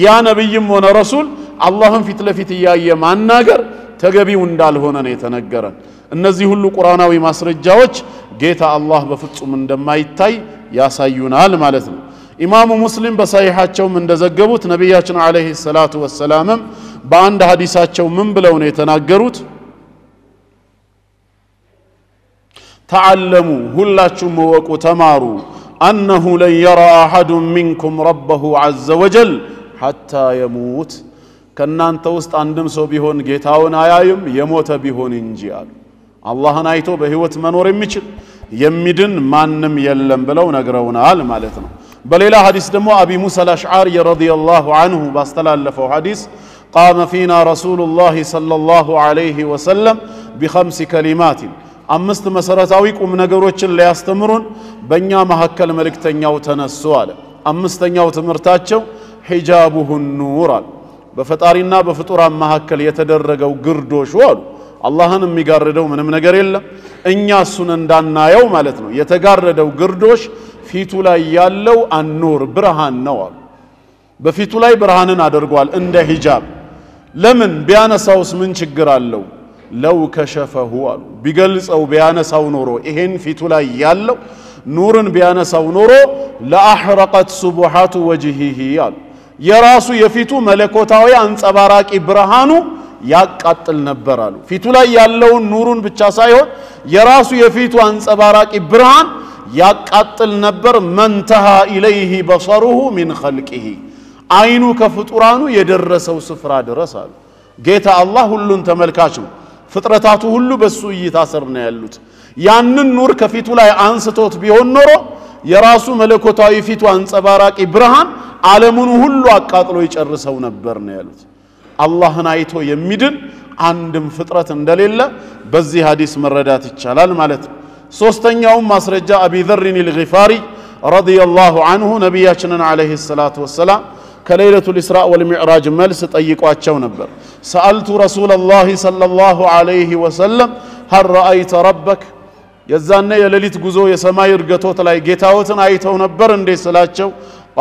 ያ ነብይም ሆነ ረሱል አላህን ፊት ለፊት እያየ ማናገር ተገቢው እንዳልሆነ ነው የተነገረን እነዚህ ሁሉ ቁርአናዊ ማስረጃዎች ጌታ አላህ በፍጹም እንደማይታይ ያሳዩናል ማለት ነው ኢማሙ ሙስሊም በሰሂሃቸውም እንደዘገቡት ነብያችን አለይሂ ሰላቱ ወሰላም በአንድ ሐዲሳቸው ምን ብለው ነው የተናገሩት تعلموا ሁላችሁም ወቁ ተማሩ انه لن يرى احد منكم ربه عز وجل حتى يموت ከናንተ ውስጥ አንድም ሰው ቢሆን ጌታውን አያይም የሞተ ቢሆን እንጂ አሉ አላህን አይቶ በህይወት መኖር የሚችል የሚድን ማንም የለም ብለው ነግረውናል ማለት ነው በሌላ ሐዲስ ደግሞ አቢ ሙሳ አልአሽዓሪ ረዲየላሁ ዐንሁ ባስተላለፈው ሐዲስ قام فينا رسول الله صلى الله عليه وسلم بخمس كلمات አምስት መሰረታዊ ቁም ነገሮችን ሊያስተምሩን በእኛ መሐከል መልእክተኛው ተነሱ አለ አምስተኛው ትምህርታቸው ሒጃቡሁ ኑር አለ በፈጣሪና በፍጡራን መሐከል የተደረገው ግርዶሽ አሉ አላህን የሚጋርደው ምንም ነገር የለም እኛ እሱን እንዳናየው ማለት ነው የተጋረደው ግርዶሽ ፊቱ ላይ ያለው አንኑር ብርሃን ነው አሉ በፊቱ ላይ ብርሃንን አድርጓል እንደ ሒጃብ ለምን ቢያነሳውስ ምን ችግር አለው ለው ከሸፈሁ አሉ ቢገልጸው ቢያነሳው ኖሮ ይሄን ፊቱ ላይ ያለው ኑርን ቢያነሳው ኖሮ ለአህረቀት ሱቡሃቱ ወጅሂሂ አሉ የራሱ የፊቱ መለኮታዊ አንጸባራቂ ብርሃኑ ያቃጥል ነበር አሉ ፊቱ ላይ ያለው ኑሩን ብቻ ሳይሆን የራሱ የፊቱ አንጸባራቂ ብርሃን ያቃጥል ነበር መንተሃ ኢለይሂ በصሩሁ ሚን ኸልቂሂ አይኑ ከፍጡራኑ የደረሰው ስፍራ ድረስ አሉ ጌታ አላህ ሁሉን ተመልካች ነው ፍጥረታቱ ሁሉ በሱ እይታ ስር ነው ያሉት ያንን ኑር ከፊቱ ላይ አንስቶት ቢሆን ኖሮ የራሱ መለኮታዊ ፊቱ አንጸባራቂ ብርሃን ዓለሙን ሁሉ አቃጥሎ ይጨርሰው ነበር ነው ያሉት አላህን አይቶ የሚድን አንድም ፍጥረት እንደሌለ በዚህ ሐዲስ መረዳት ይቻላል ማለት ነው ሶስተኛው ማስረጃ አቢ ዘርን الغفاري رضي الله عنه ነብያችንን አለይሂ ሰላቱ ወሰለም ከለይለቱል ኢስራእ ወልሚዕራጅ መልስ ጠይቋቸው ነበር سألت رسول الله صلى الله عليه وسلم هل رأيت ربك የዛነ የሌሊት ጉዞ የሰማይ እርገቶት ላይ ጌታዎትን አይተው ነበር እንዴ ስላቸው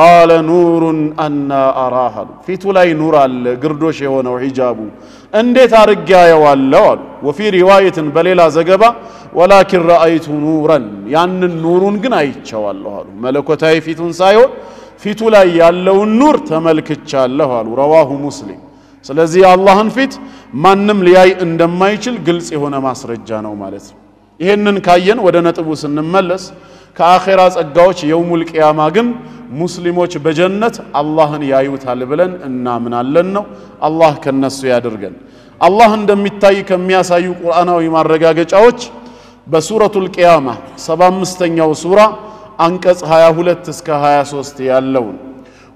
قال نور أن أراه ፊቱ ላይ ኑር አለ ግርዶሽ የሆነው ሒጃቡ እንዴት አርጋ ያዋለው وفي روايه በሌላ ዘገባ ولكن رأيت نورا ያንን ኑሩን ግን አይቻለሁ አሉ መለኮታዊ ፊቱን ሳይሆን ፊቱ ላይ ያለውን ኑር ተመልክቻለሁ አሉ رواه مسلم ስለዚህ አላህን ፊት ማንንም ሊያይ እንደማይችል ግልጽ የሆነ ማስረጃ ነው ማለት ነው ይሄንን ካየን ወደ ነጥቡ ስንመለስ ከአኺራ ጸጋዎች የውሙል ቂያማ ግን ሙስሊሞች በጀነት አላህን ያዩታል ብለን እናምናለን ነው አላህ ከነሱ ያድርገን አላህ እንደሚታይ ከሚያሳዩ ቁርአናዊ ማረጋገጫዎች በሱረቱል ቂያማ 75ኛው ሱራ አንቀጽ 22 እስከ 23 ያለው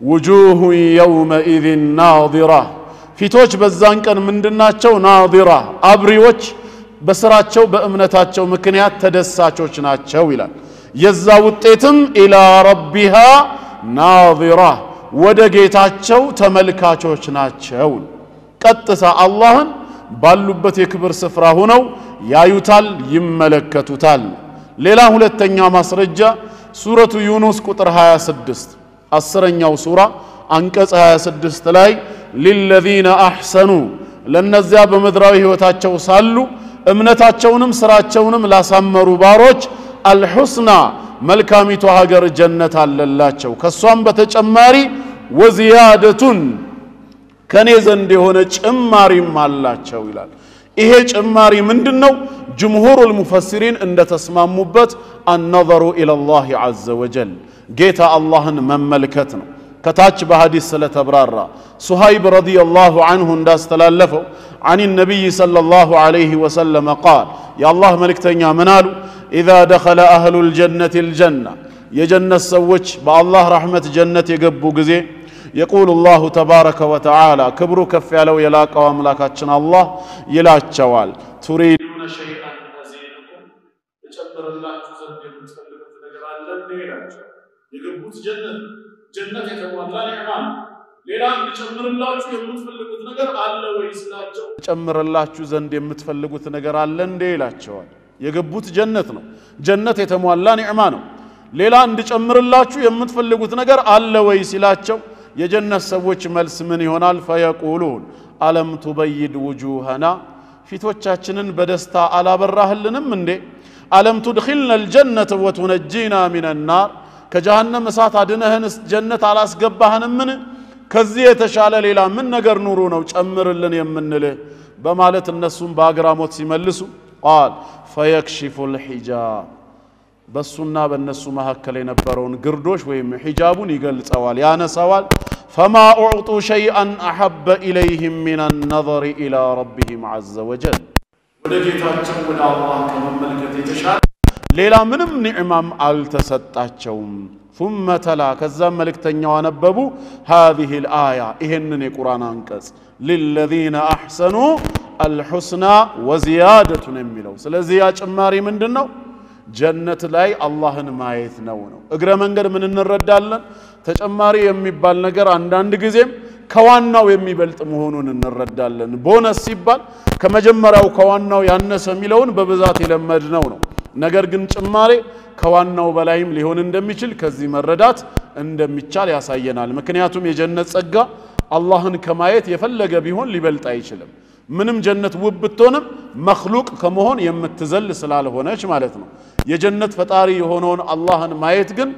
وجوه يومئذ ناظرة ፊቶች በዛን ቀን ምንድናቸው ናዚራ አብሪዎች በስራቸው በእምነታቸው ምክንያት ተደሳቾች ናቸው ይላል የዛ ውጤትም ኢላ ረቢሃ ናዚራ ወደ ጌታቸው ተመልካቾች ናቸው ቀጥታ አላህን ባሉበት የክብር ስፍራ ሆነው ያዩታል ይመለከቱታል ሌላ ሁለተኛ ማስረጃ ሱረቱ ዩኑስ ቁጥር 26 10ኛው ሱራ አንቀጽ 26 ላይ للذين احسنوا ለነዚያ በመድራዊ ህይወታቸው ሳሉ እምነታቸውንም ስራቸውንም ላሳመሩ ባሮች አልሁስና መልካሚቱ ሀገር ጀነት አለላቸው ከሷም በተጨማሪ ወዚያደቱን ከኔ ዘንድ የሆነ ጭማሪም አላቸው ይላል ይሄ ጭማሪ ምንድነው ጅምሁሩል ሙፈሲሪን እንደተስማሙበት النظر الى الله عز وجل ጌታ አላህን መመልከት ነው ከታች በሐዲስ ስለተብራራ ሱሃይብ ረዲየላሁ ዐንሁ እንዳስተላለፈው عن النبي صلى الله عليه وسلم قال يا الله ملكتኛ ምን አሉ اذا دخل اهل الجنه الجنه የጀነት ሰዎች በአላህ ረህመት ጀነት የገቡ ጊዜ يقول الله تبارك وتعالى ክብሩ ከፍ ያለው የላቀው አምላካችን አላህ ይላቸዋል تريدون شيئا ازيدكم ተጨምረላችሁ ዘንድ የምትፈልጉት ነገር አለ ይላቸው የገቡት ጀነት ጀነት የተሟላ ኒዕማ ነው። ሌላ እንድጨምርላችሁ የምትፈልጉት ነገር አለ ወይ ስላቸው ጨምርላችሁ ዘንድ የምትፈልጉት ነገር አለ እንዴ ይላቸዋል። የገቡት ጀነት ነው። ጀነት የተሟላ ኒዕማ ነው። ሌላ እንድጨምርላችሁ የምትፈልጉት ነገር አለ ወይ ሲላቸው የጀነት ሰዎች መልስ ምን ይሆናል? ፈየቁሉን አለም ቱበይድ ውጁሃና ፊቶቻችንን በደስታ አላበራህልንም እንዴ? አለም ትድኺልና الجنة وتنجينا من النار ከጀሃነም እሳት አድነህንስ ጀነት አላስገባህንምን? ከዚህ የተሻለ ሌላ ምን ነገር ኑሮ ነው ጨምርልን የምንልህ? በማለት እነሱም በአግራሞት ሲመልሱ ቃል ፈየክሽፉ الحجاب በሱና በነሱ መሐከል የነበረውን ግርዶሽ ወይም ሒጃቡን ይገልጸዋል ያነሳዋል። فما أعطوا شيئا أحب إليهم من النظر إلى ربهم عز وجل ወደ ጌታቸው ወደ አላህ ከመመልከት የተሻለ ሌላ ምንም ኒዕማም አልተሰጣቸውም። ثم تلا ከዛም መልእክተኛው አነበቡ هذه الآية ይሄንን የቁርአን አንቀጽ للذين أحسنوا الحسنى وزيادة የሚለው። ስለዚህ ያ ጭማሪ ምንድነው? ጀነት ላይ አላህን ማየት ነው። እግረ መንገድ ምን እንረዳለን? ተጨማሪ የሚባል ነገር አንዳንድ ጊዜም ከዋናው የሚበልጥ መሆኑን እንረዳለን። ቦነስ ሲባል ከመጀመሪያው ከዋናው ያነሰ የሚለውን በብዛት የለመድነው ነው። ነገር ግን ጭማሪ ከዋናው በላይም ሊሆን እንደሚችል ከዚህ መረዳት እንደሚቻል ያሳየናል። ምክንያቱም የጀነት ጸጋ አላህን ከማየት የፈለገ ቢሆን ሊበልጥ አይችልም። ምንም ጀነት ውብ ብትሆንም መخلوቅ ከመሆን የምትዘል ስላልሆነች ማለት ነው። የጀነት ፈጣሪ የሆነውን አላህን ማየት ግን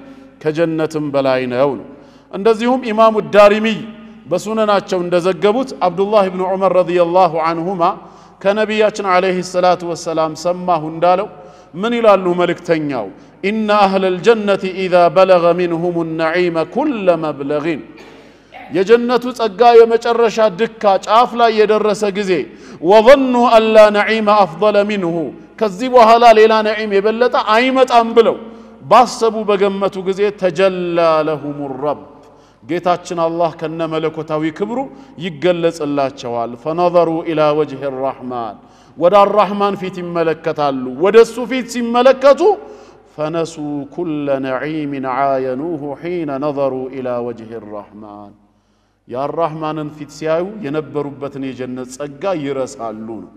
ከጀነትም በላይ ነው። እንደዚሁም ኢማሙ ዳሪሚ በሱነናቸው እንደዘገቡት አብዱላህ ኢብኑ ዑመር ረዲየላሁ ዐንሁማ ከነቢያችን አለይሂ ሰላቱ ወሰላም ሰማሁ እንዳለው ምን ይላሉ መልእክተኛው? ኢነ አህለል ጀነቲ ኢዛ በለገ ሚንሁም النعيم ኩለ መብለግን የጀነቱ ጸጋ የመጨረሻ ድካ ጫፍ ላይ የደረሰ ጊዜ وظنوا أن لا نعيم أفضل منه ከዚህ በኋላ ሌላ ነዒም የበለጠ አይመጣም ብለው ባሰቡ በገመቱ ጊዜ ተጀላ ለሁም الرب ጌታችን አላህ ከነ መለኮታዊ ክብሩ ይገለጽላቸዋል። فنظروا إلى وجه الرحمن ወደ الرحمن ፊት ይመለከታሉ። ወደሱ ፊት ሲመለከቱ فنسوا كل نعيم عاينوه حين نظروا إلى وجه الرحمن ያ الرحمንን ፊት ሲያዩ የነበሩበትን የጀነት ጸጋ ይረሳሉ ነው።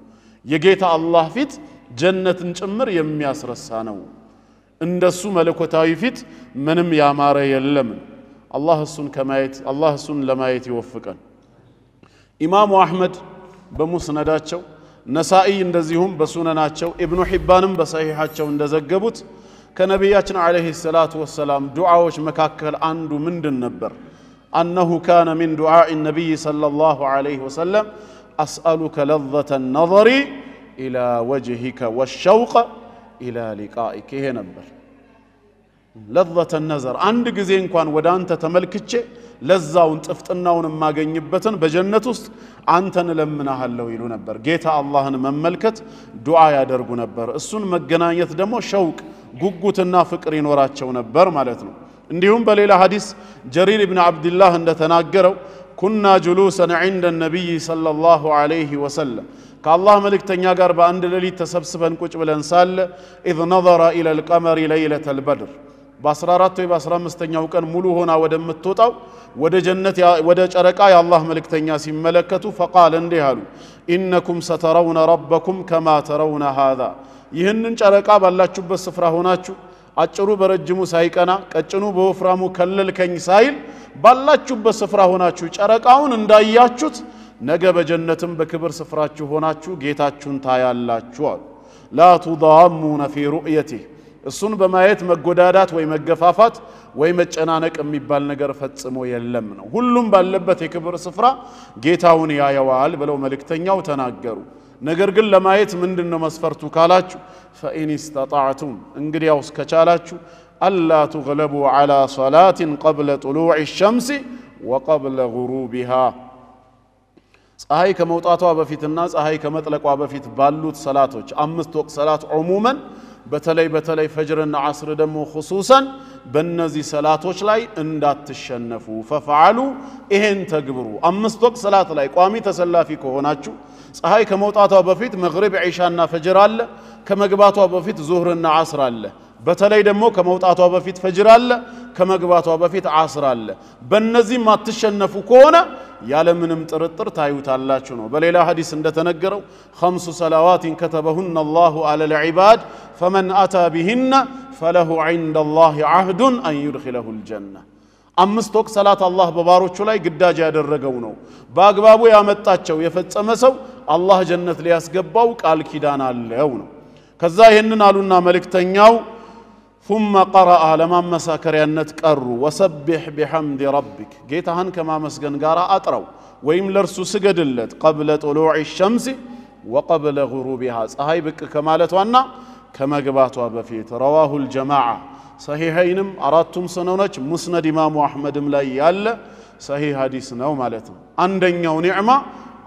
የጌታ አላህ ፊት ጀነትን ጭምር የሚያስረሳ ነው። እንደሱ መለኮታዊ ፊት ምንም ያማረ የለም። አላህ እሱን ለማየት ይወፍቀን። ኢማሙ አህመድ በሙስነዳቸው ነሳኢ እንደዚሁም በሱነናቸው ኢብኑ ሒባንም በሰሂሃቸው እንደዘገቡት ከነቢያችን አለይሂ ሰላቱ ወሰላም ዱዓዎች መካከል አንዱ ምንድን ነበር? أنه كان من دعاء النبي صلى الله عليه وسلم أسألك لذة النظر إلى وجهك والشوق إلى لقائك هي نبر لذة النظر عند جزين كان ودانت تملكتش لذاون تفتناون ما جنبتن بجنة وسط أنتن لمنا هلو يلو نبر جيتا الله مملكت دعاء يدرجو نبر السن مجناية دمو شوق جوجوتنا فكرين وراتشو نبر مالتنا እንዲሁም በሌላ ሐዲስ ጀሪር ኢብኑ አብዱላህ እንደተናገረው ኩና ጁሉሰን عند النبي صلى الله عليه وسلم ከአላህ መልእክተኛ ጋር በአንድ ሌሊት ተሰብስበን ቁጭ ብለን ሳለ اذ نظر الى القمر ليله البدر በ14 ወይ በ15ኛው ቀን ሙሉ ሆና ወደምትወጣው ወደ ጀነት ወደ ጨረቃ የአላህ መልእክተኛ ሲመለከቱ فقال እንዲህ አሉ انكم سترون ربكم كما ترون هذا ይህንን ጨረቃ ባላችሁበት ስፍራ ሆናችሁ አጭሩ በረጅሙ ሳይቀና ቀጭኑ በወፍራሙ ከለልከኝ ሳይል ባላችሁበት ስፍራ ሆናችሁ ጨረቃውን እንዳያችሁት ነገ በጀነትም በክብር ስፍራችሁ ሆናችሁ ጌታችሁን ታያላችሁ። لا تضامون في رؤيته እሱን በማየት መጎዳዳት ወይ መገፋፋት ወይ መጨናነቅ የሚባል ነገር ፈጽሞ የለም ነው። ሁሉም ባለበት የክብር ስፍራ ጌታውን ያየዋል ብለው መልእክተኛው ተናገሩ። ነገር ግን ለማየት ምንድነው መስፈርቱ ካላችሁ فإن استطعتم እንግዲያውስ ከቻላችሁ ألا تغلبوا على صلاة قبل طلوع الشمس وقبل غروبها ፀሐይ ከመውጣቷ በፊትና ፀሐይ ከመጥለቋ በፊት ባሉት ሰላቶች አምስት ወቅት ሰላት ዑሙመን በተለይ ፈጅርና ዓስር ደግሞ خصوصا በእነዚህ ሰላቶች ላይ እንዳትሸነፉ ففعلوا ይሄን ተግብሩ። አምስት ወቅት ሰላት ላይ ቋሚ ተሰላፊ ከሆናችሁ ፀሐይ ከመውጣቷ በፊት መግሪብ ዒሻና ፈጅር አለ፣ ከመግባቷ በፊት ዙህርና ዓስር አለ። በተለይ ደግሞ ከመውጣቷ በፊት ፈጅር አለ፣ ከመግባቷ በፊት ዓስር አለ በእነዚህ ማትሸነፉ ከሆነ ያለምንም ጥርጥር ታዩታላችሁ ነው በሌላ ሐዲስ እንደተነገረው خمس صلوات كتبهن الله على العباد فمن أتى بهن فله عند الله عهد أن يدخله الجنة አምስት ወቅት ሰላት አላህ በባሮቹ ላይ ግዳጅ ያደረገው ነው በአግባቡ ያመጣቸው የፈጸመ ሰው አላህ ጀነት ሊያስገባው ቃል ኪዳን አለው ነው ከዛ ይሄንን አሉና መልእክተኛው ثم قرأ لما مساكريانت قروا وسبح بحمد ربك جيتهن كما مسجن غارا اطروا ويم لرسو سجدلت قبل طلوع الشمس وقبل غروبها صحيح بك كمالتوانا كما غباتوا بفيت رواه الجماعه صحيحينم اراتم سنونچ مسند امام احمد لا يال صحيح حديث ነው ማለት ነው አንደኛው ኒዕማ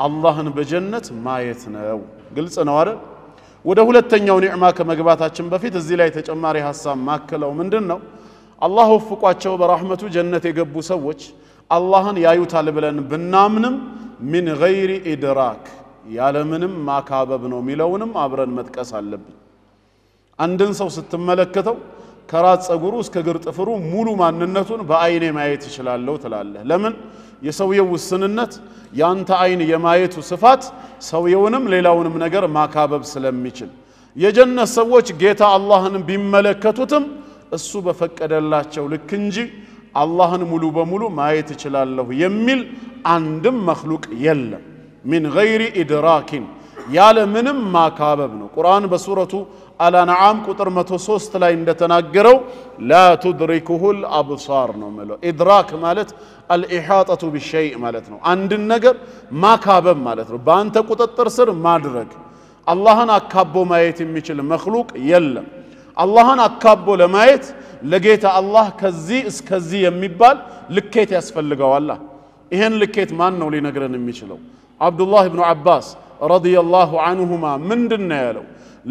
አላህን በጀነት ማየት ነው ግልጽ ነው አይደል ወደ ሁለተኛው ኒዕማ ከመግባታችን በፊት እዚህ ላይ ተጨማሪ ሐሳብ ማከለው ምንድነው አላህ ወፍቋቸው በረህመቱ ጀነት የገቡ ሰዎች አላህን ያዩታል ብለን ብናምንም ምን غير ኢድራክ ያለምንም ማካበብ ነው ሚለውንም አብረን መጥቀስ አለብን አንድን ሰው ስትመለከተው ከራስ ጸጉሩ እስከ ግር ጥፍሩ ሙሉ ማንነቱን በአይኔ ማየት ይችላል ትላለህ ለምን የሰውየው ውስንነት ያንተ አይን የማየቱ ስፋት ሰውየውንም ሌላውንም ነገር ማካበብ ስለሚችል የጀነት ሰዎች ጌታ አላህን ቢመለከቱትም እሱ በፈቀደላቸው ልክ እንጂ አላህን ሙሉ በሙሉ ማየት ይችላል የሚል አንድም መخلوቅ የለም من غير ادراك ያለ ምንም ማካበብ ነው ቁርአን በሱረቱ አልአንዓም ቁጥር 103 ላይ እንደተናገረው لا تدركه الابصار ነው ማለት ኢድራክ ማለት الإحاطة بالشيء ማለት ነው አንድ ነገር ማካበብ ማለት ነው በአንተ ቁጥጥር ስር ማድረግ አላህን አካቦ ማየት የሚችል መخلوቅ የለም አላህን አካቦ ለማየት ለጌታ አላህ ከዚህ እስከዚህ የሚባል ልኬት ያስፈልገዋል ይሄን ልኬት ማን ነው ሊነግረን የሚችለው አብዱላህ ኢብኑ አባስ رضي الله عنهما من دنيالو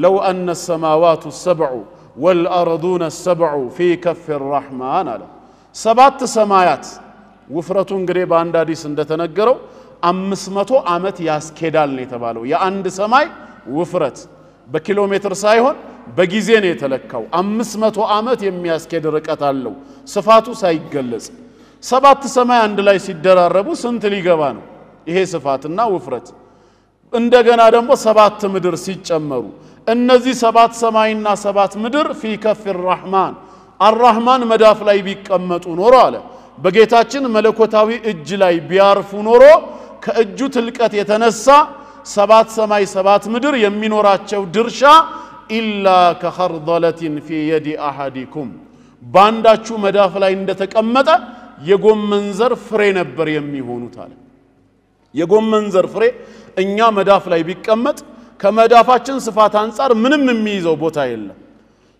لو أن السماوات السبع والأرضون السبع في كف الرحمن سبات سمايات وفرتون قريبا عند حديث እንደተነገረው 500 ዓመት ያስኬዳል ነው የተባለው የአንድ ሰማይ ውፍረት በኪሎ ሜትር ሳይሆን በጊዜ ነው የተለካው 500 ዓመት የሚያስኬድ ርቀት አለው ስፋቱ ሳይገለጽ ሰባት ሰማይ አንድ ላይ ሲደራረቡ ስንት ሊገባ ነው ይሄ ስፋትና ውፍረት እንደገና ደግሞ ሰባት ምድር ሲጨመሩ እነዚህ ሰባት ሰማይና ሰባት ምድር في كف الرحمن الرحمن መዳፍ ላይ ቢቀመጡ ኖሮ አለ በጌታችን መለኮታዊ እጅ ላይ ቢያርፉ ኖሮ ከእጁ ትልቀት የተነሳ ሰባት ሰማይ ሰባት ምድር የሚኖራቸው ድርሻ ኢላ ከخردلة في يد احدكم ባንዳችሁ መዳፍ ላይ እንደተቀመጠ የጎመን ዘር ፍሬ ነበር የሚሆኑት አለ የጎመን ዘር ፍሬ እኛ መዳፍ ላይ ቢቀመጥ ከመዳፋችን ስፋት አንፃር ምንም የሚይዘው ቦታ የለም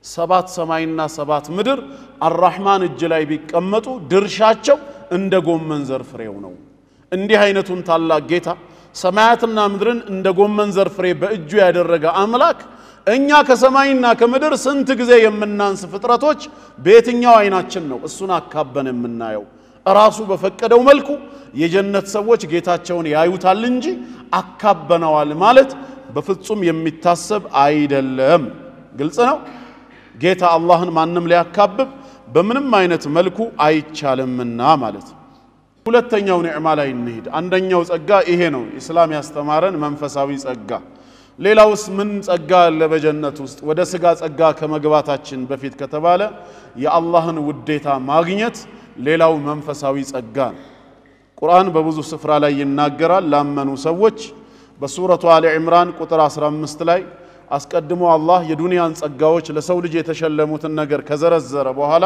ሰባት ሰማይና ሰባት ምድር አርራህማን እጅ ላይ ቢቀመጡ ድርሻቸው እንደ ጎመን ዘር ፍሬው ነው እንዲህ አይነቱን ታላቅ ጌታ ሰማያትና ምድርን እንደ ጎመን ዘር ፍሬ በእጁ ያደረገ አምላክ እኛ ከሰማይና ከምድር ስንት ጊዜ የምናንስ ፍጥረቶች በየትኛው አይናችን ነው እሱን አካበን የምናየው ራሱ በፈቀደው መልኩ የጀነት ሰዎች ጌታቸውን ያዩታል እንጂ አካበነዋል ማለት በፍጹም የሚታሰብ አይደለም ግልጽ ነው ጌታ አላህን ማንንም ሊያካብብ በምንም አይነት መልኩ አይቻልምና ማለት ሁለተኛው ኒዕማ ላይ እንሂድ አንደኛው ጸጋ ይሄ ነው እስላም ያስተማረን መንፈሳዊ ጸጋ ሌላውስ ምን ጸጋ ለበጀነት ውስጥ ወደ ስጋ ጸጋ ከመግባታችን በፊት ከተባለ የአላህን ውዴታ ማግኘት ሌላው መንፈሳዊ ጸጋ ቁርአን በብዙ ስፍራ ላይ ይናገራል ላመኑ ሰዎች በሱረቱ አሊ ኢምራን ቁጥር 15 ላይ አስቀድሞ አላህ የዱንያን ጸጋዎች ለሰው ልጅ የተሸለሙትን ነገር ከዘረዘረ በኋላ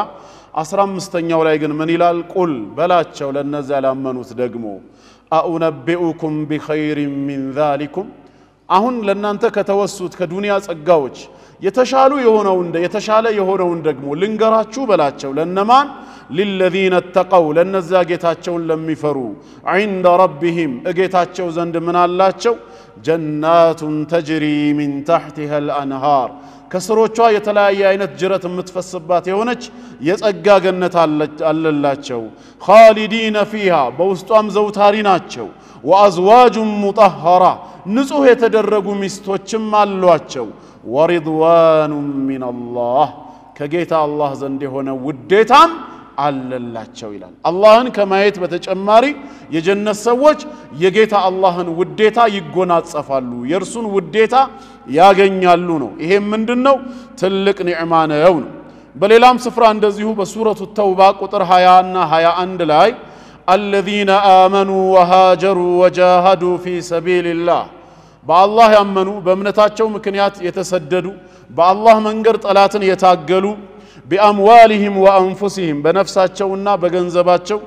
15ኛው ላይ ግን ምን ይላል ቁል በላቸው ለነዛ ያላመኑት ደግሞ አኡነቢኡኩም ቢኸይር ሚን ዛሊኩም አሁን ለናንተ ከተወሱት ከዱንያ ጸጋዎች የተሻለ የሆነውን ደግሞ ልንገራችሁ በላቸው ለነማን للذين اتقوا لنزا ጌታቸውን ለሚፈሩ عند ربهم እጌታቸው ዘንድ ምን አላቸው جنات تجري من تحتها الانهار ከስሮቿ የተለያየ አይነት ጅረት የምትፈስባት የሆነች የጸጋ ገነት አለላቸው خالدين فيها በውስጧም ዘውታሪ ናቸው وازواج مطهره ንጹህ የተደረጉ ሚስቶችም አሏቸው ورضوان من الله ከጌታ አላህ ዘንድ የሆነ ውዴታም አለላቸው ይላል። አላህን ከማየት በተጨማሪ የጀነት ሰዎች የጌታ አላህን ውዴታ ይጎናጸፋሉ፣ የርሱን ውዴታ ያገኛሉ ነው። ይሄ ምንድነው? ትልቅ ኒዕማ ነው። በሌላም ስፍራ እንደዚሁ በሱረቱ ተውባ ቁጥር 20 እና 21 ላይ الذين آمنوا وهاجروا وجاهدوا في سبيل الله بالله يأمنوا بأمنتاتهم مكنيات يتسددوا بالله منقر طلاتن يتاقلوا بأموالهم وأنفسهم بنفساتشونا بغنزباتشو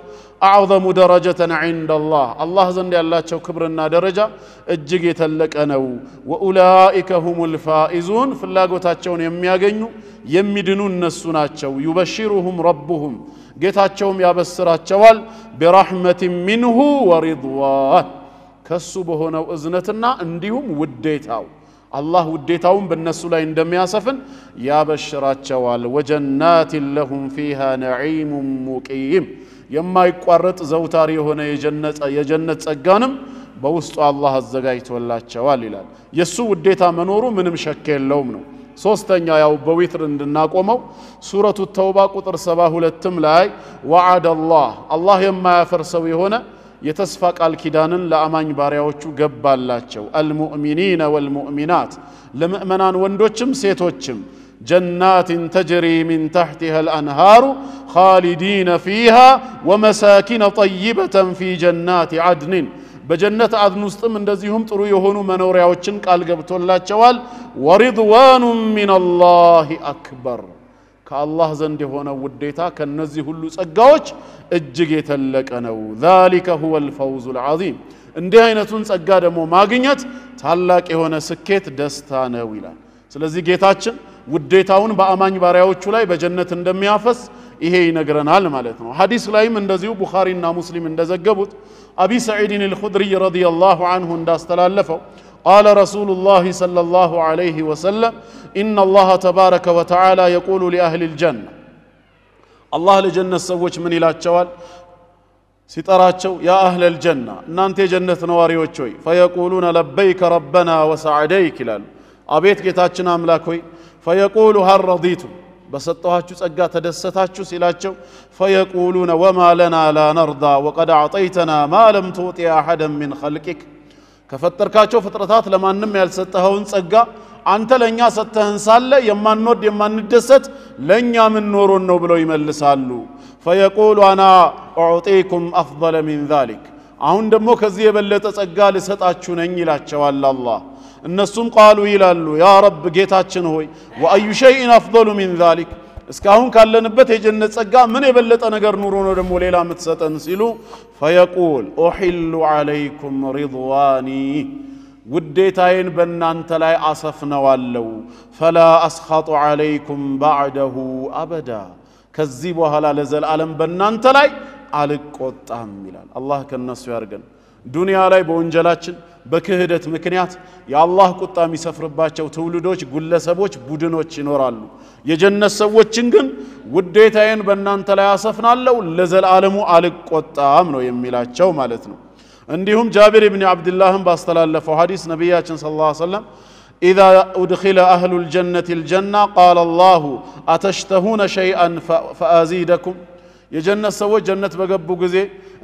أعظم درجة عند الله زند يالاتشو كبرنا درجة እጅግ የተለቀ ነው። ወኡላኢከ ሁሙል ፋኢዙን ፍላጎታቸውን የሚያገኙ የሚድኑ እነሱ ናቸው። ዩበሽሩሁም ረቡሁም ጌታቸውም ያበስራቸዋል በረህመቲን ሚንሁ ወሪድዋን ከሱ በሆነው እዝነትና እንዲሁም ውዴታው አላህ ውዴታውን በእነሱ ላይ እንደሚያሰፍን ያበሽራቸዋል። ወጀናቲን ለሁም ፊሃ ነዒሙን ሙቂም የማይቋረጥ ዘውታሪ የሆነ የጀነት ጸጋንም በውስጡ አላህ አዘጋጅቶላቸዋል ይላል። የሱ ውዴታ መኖሩ ምንም ሸክ የለውም ነው። ሶስተኛ ያው በዊትር እንድናቆመው ሱረቱ ተውባ ቁጥር 72 ላይ ወዓደ አላህ የማያፈርሰው የሆነ የተስፋ ቃል ኪዳንን ለአማኝ ባሪያዎቹ ገባላቸው። አልሙእሚኒነ ወልሙእሚናት ለሙእመናን ወንዶችም ሴቶችም ጀናትን ተጅሪ ሚን ተሕቲሃ አልአንሃሩ ኻሊዲነ ፊሃ ወመሳኪነ ጠይበተን ፊ ጀናት ዐድንን በጀነት አድን ውስጥም እንደዚሁም ጥሩ የሆኑ መኖሪያዎችን ቃል ገብቶላቸዋል። ወሪድዋኑን ሚነላሂ አክበር ከአላህ ዘንድ የሆነ ውዴታ ከነዚህ ሁሉ ጸጋዎች እጅግ የተለቀ ነው። ذلك هو الفوز العظيم እንዲህ አይነቱን ጸጋ ደግሞ ማግኘት ታላቅ የሆነ ስኬት ደስታ ነው ይላል። ስለዚህ ጌታችን ውዴታውን በአማኝ ባሪያዎቹ ላይ በጀነት እንደሚያፈስ ይሄ ይነግረናል ማለት ነው። ሐዲስ ላይም እንደዚሁ ቡኻሪና ሙስሊም እንደዘገቡት አቢ ሰዒድን አልኹድሪ ረዲየላሁ ዐንሁ እንዳስተላለፈው قال رسول الله صلى الله عليه وسلم إن الله تبارك وتعالى يقول لأهل الجنة الله لجنة سوّج من إلاتشوال ستراتشو يا أهل الجنة نانتي جنة نواريوچوي فيقولون لبيك ربنا وسعديك لال أبيت كتاتشنا أملاكوي فيقول هل رضيتم بسطوهاچو ጸጋ ተደሰታችሁ ሲላቸው فيقولون وما لنا لا نرضى وقد أعطيتنا ما لم تعطي أحدا من خلقك ከፈጠርካቸው ፍጥረታት ለማንም ያልሰጠኸውን ጸጋ አንተ ለኛ ሰጥተህን ሳለ የማንወድ የማንደሰት ለኛ ምን ኖሮን ነው ብለው ይመልሳሉ። فيقول انا اعطيكم افضل من ذلك አሁን ደግሞ ከዚህ የበለጠ ጸጋ ልሰጣችሁ ነኝ ይላቸዋል አላህ። እነሱም ቃሉ ይላሉ ያ ረብ ጌታችን ሆይ ወአዩ ሸይን አፍضل من ذلك እስካሁን ካለንበት የጀነት ጸጋ ምን የበለጠ ነገር ኑሮ ነው ደግሞ ሌላ የምትሰጠን ሲሉ فيقول احل عليكم رضواني ውዴታዬን በእናንተ ላይ አሰፍነዋለሁ فلا اسخط عليكم بعده ابدا ከዚህ በኋላ ለዘላለም በእናንተ ላይ አልቆጣም ይላል። አላህ ከነሱ ያርገን። ዱንያ ላይ በወንጀላችን በክህደት ምክንያት የአላህ ቁጣ የሚሰፍርባቸው ትውልዶች ግለሰቦች ቡድኖች ይኖራሉ። የጀነት ሰዎችን ግን ውዴታዬን በእናንተ ላይ አሰፍናለሁ ለዘላለሙ አልቆጣም ነው የሚላቸው ማለት ነው። እንዲሁም ጃቢር ኢብኑ አብዱላህም ባስተላለፈው ሐዲስ ነብያችን ሰለላሁ ዐለይሂ ወሰለም إذا أدخل أهل الجنة الجنة قال الله أتشتهون شيئا فأزيدكم የጀነት ሰዎች ጀነት በገቡ ጊዜ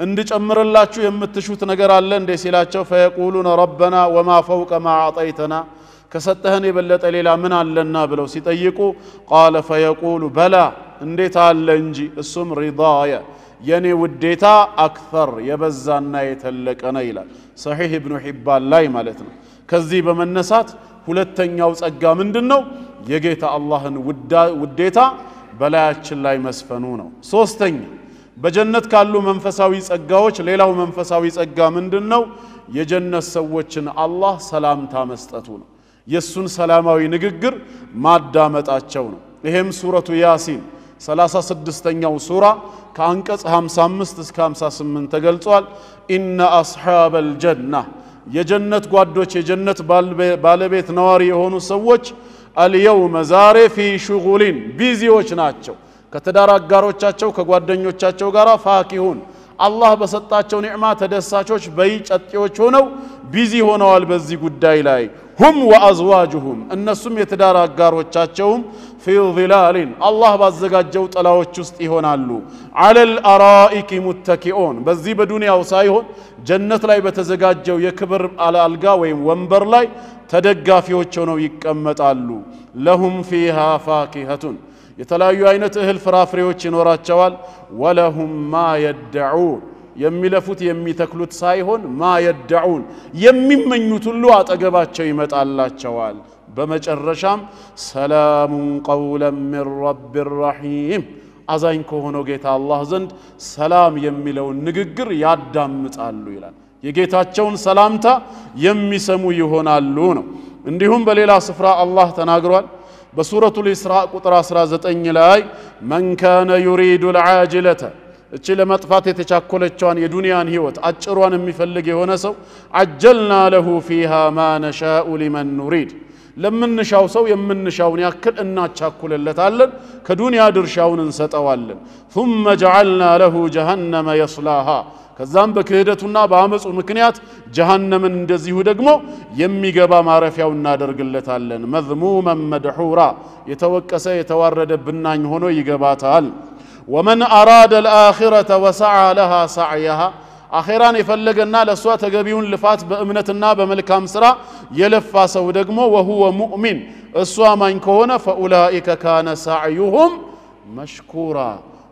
እንድጨምርላችሁ የምትሹት ነገር አለ እንደ ሲላቸው فيقولون ربنا وما فوق ما أعطيتنا ከሰጠህን የበለጠ ሌላ ምን አለና ብለው ሲጠይቁ قال فيقول بلى እንዴት አለ እንጂ እሱም رضايا የኔ ውዴታ አክثر የበዛና የተለቀ ነው ይላል ሰሒህ ኢብኑ ሒባን ላይ ማለት ነው። ከዚህ በመነሳት ሁለተኛው ጸጋ ምንድነው? የጌታ አላህን ውዴታ በላያችን ላይ መስፈኑ ነው። ሶስተኛ በጀነት ካሉ መንፈሳዊ ጸጋዎች ሌላው መንፈሳዊ ጸጋ ምንድነው? የጀነት ሰዎችን አላህ ሰላምታ መስጠቱ ነው። የሱን ሰላማዊ ንግግር ማዳመጣቸው ነው። ይሄም ሱረቱ ያሲን 36ኛው ሱራ ከአንቀጽ 55 እስከ 58 ተገልጿል። ኢነ አስሐበል ጀና የጀነት ጓዶች የጀነት ባለቤት ነዋሪ የሆኑ ሰዎች اليوم ዛሬ في شغلين ቢዚዎች ናቸው። ከተዳር አጋሮቻቸው ከጓደኞቻቸው ጋር ፋኪሁን አላህ በሰጣቸው ኒዕማ ተደሳቾች በይጨጤዎች ሆነው ቢዚ ሆነዋል በዚህ ጉዳይ ላይ هم وازواجهم እነሱም የተዳር አጋሮቻቸውም في ظلال الله ባዘጋጀው ጥላዎች ውስጥ ይሆናሉ على الأرائك متكئون በዚህ በዱንያው ሳይሆን ጀነት ላይ በተዘጋጀው የክብር አልጋ ወይም ወንበር ላይ ተደጋፊዎች ሆነው ይቀመጣሉ لهم فيها فاكهة የተለያዩ አይነት እህል ፍራፍሬዎች ይኖራቸዋል ولهم ما يدعون የሚለፉት የሚተክሉት ሳይሆን ما يدعون የሚመኙት ሁሉ አጠገባቸው ይመጣላቸዋል በመጨረሻም ሰላም قولا من رب رحيم አዛኝ ከሆነው ጌታ አላህ ዘንድ ሰላም የሚለው ንግግር ያዳምጣሉ ይላል የጌታቸውን ሰላምታ የሚሰሙ ይሆናሉ ነው እንዲሁም በሌላ ስፍራ አላህ ተናግሯል በሱረቱል ኢስራ ቁጥር 19 ላይ من كان يريد العاجلة እቺ ለመጥፋት የተቻኮለችዋን የዱንያን ህይወት አጭሯን የሚፈልግ የሆነ ሰው عجلنا له فيها ما نشاء لمن نريد ለምንሻው ሰው የምንሻውን ያክል እናቻኩለለታለን ከዱንያ ድርሻውን እንሰጠዋለን ثم جعلنا له جهنم يصلاها ከዛም በክህደቱና በአመጹ ምክንያት ጀሃነምን እንደዚሁ ደግሞ የሚገባ ማረፊያው እናደርግለታለን መዝሙመን መድሑራ የተወቀሰ የተዋረደ ብናኝ ሆኖ ይገባታል ومن أراد الآخرة وسعى لها سعيها አኺራን የፈለገና ለሷ ተገቢውን ልፋት በእምነትና በመልካም ስራ የለፋ ሰው ደግሞ وهو مؤمن እሷ ማን ከሆነ فاولئك كان سعيهم مشكورا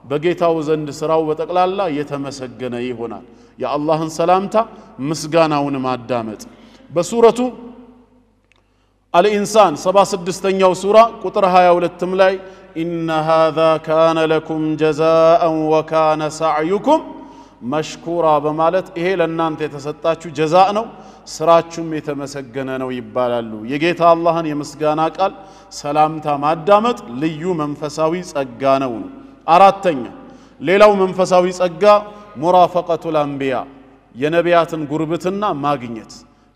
በጌታው ዘንድ ስራው በጠቅላላ የተመሰገነ ይሆናል የአላህን ሰላምታ ምስጋናውን ማዳመጥ በሱረቱ الإنسان 76ኛው ሱራ ቁጥር 22 ላይ إن هذا كان لكم جزاء وكان سعيكم مشكورا በማለት ይሄ ለእናንተ የተሰጣችሁ ጀዛእ ነው ስራችሁም የተመሰገነ ነው ይባላሉ የጌታ አላህን የምስጋና ቃል ሰላምታ ማዳመጥ ልዩ መንፈሳዊ ጸጋ ነው አራተኛ ሌላው መንፈሳዊ ጸጋ ሙራፈቀቱል አንቢያ የነቢያትን ጉርብትና ማግኘት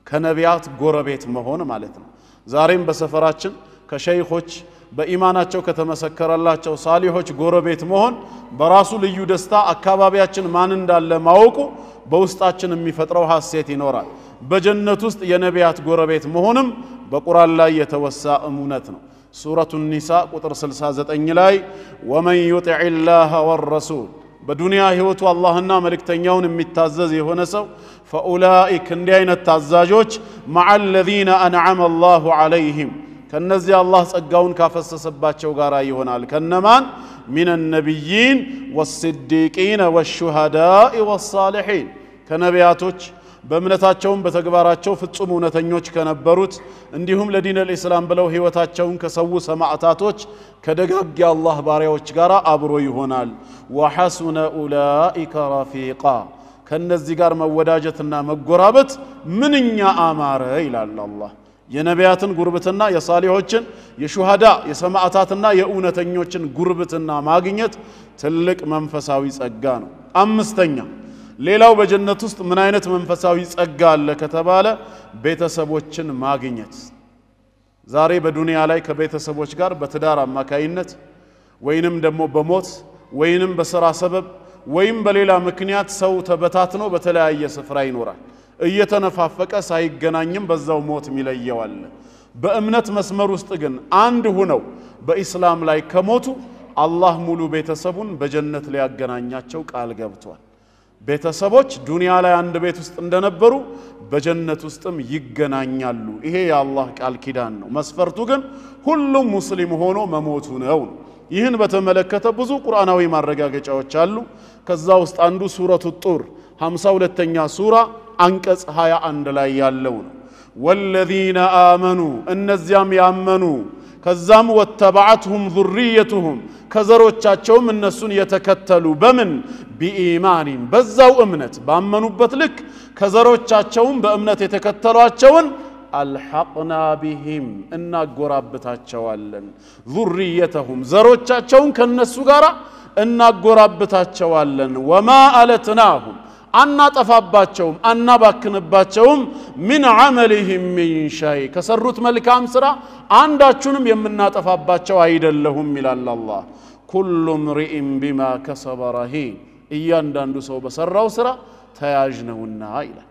ከነቢያት ጎረቤት መሆን ማለት ነው ዛሬም በሰፈራችን ከሸይኾች በኢማናቸው ከተመሰከረላቸው ሳሊሆች ጎረቤት መሆን በራሱ ልዩ ደስታ አካባቢያችን ማን እንዳለ ማወቁ በውስጣችን የሚፈጥረው ሐሴት ይኖራል በጀነት ውስጥ የነቢያት ጎረቤት መሆንም በቁርአን ላይ የተወሳ እሙነት ነው ሱረቱ ኒሳ ቁጥር 69 ላይ ወመን ዩጢዒላህ ወረሱል በዱንያ ህይወቱ አላህና መልእክተኛውን የሚታዘዝ የሆነ ሰው فاولئك እንዲህ አይነት ታዛዦች مع الذين انعم الله عليهم ከነዚህ አላህ ጸጋውን ካፈሰሰባቸው ጋር ይሆናል ከነማን من النبيين والصديقين والشهداء والصالحين ከነቢያቶች በእምነታቸውም በተግባራቸው ፍጹም እውነተኞች ከነበሩት እንዲሁም ለዲን الاسلام ብለው ህይወታቸውን ከሰው ሰማዕታቶች ከደጋግ አላህ ባሪያዎች ጋር አብሮ ይሆናል وحسن اولئك رفيقا ከነዚህ ጋር መወዳጀትና መጎራበት ምንኛ አማረ ይላል አላህ የነቢያትን ጉርብትና የሳሊሆችን የሹሃዳ የሰማዕታትና የእውነተኞችን ጉርብትና ማግኘት ትልቅ መንፈሳዊ ጸጋ ነው አምስተኛ ሌላው በጀነት ውስጥ ምን አይነት መንፈሳዊ ጸጋ አለ ከተባለ ቤተሰቦችን ማግኘት ዛሬ በዱንያ ላይ ከቤተሰቦች ጋር በትዳር አማካይነት ወይንም ደግሞ በሞት ወይንም በሥራ ሰበብ ወይም በሌላ ምክንያት ሰው ተበታትኖ በተለያየ ስፍራ ይኖራል እየተነፋፈቀ ሳይገናኝም በዛው ሞት ሚለየዋል በእምነት መስመር ውስጥ ግን አንድ ሆነው በእስላም ላይ ከሞቱ አላህ ሙሉ ቤተሰቡን በጀነት ሊያገናኛቸው ቃል ገብቷል ቤተሰቦች ዱንያ ላይ አንድ ቤት ውስጥ እንደነበሩ በጀነት ውስጥም ይገናኛሉ ይሄ የአላህ ቃል ኪዳን ነው መስፈርቱ ግን ሁሉም ሙስሊም ሆኖ መሞቱ ነው ይህን በተመለከተ ብዙ ቁርአናዊ ማረጋገጫዎች አሉ ከዛ ውስጥ አንዱ ሱረቱ ጡር 52ኛ ሱራ አንቀጽ 21 ላይ ያለው ነው والذين آمنوا እነዚያም ያመኑ ከዛም ወተባዓቱም ذريتهم ከዘሮቻቸውም እነሱን የተከተሉ በምን በኢማን በዛው እምነት ባመኑበት ልክ ከዘሮቻቸውም በእምነት የተከተሏቸውን አልሐቅና ቢሂም እናጎራብታቸዋለን ذريتهم ዘሮቻቸውን ከነሱ ጋር እናጎራብታቸዋለን ወማ አለትናሁም አናጠፋባቸውም አናባክንባቸውም من عملهم من شيء ከሰሩት መልካም ስራ አንዳችሁንም የምናጠፋባቸው አይደለሁም ይላል አላህ كل امرئ بما كسب رهين እያንዳንዱ ሰው በሰራው ስራ ተያዥ ነውና ይላል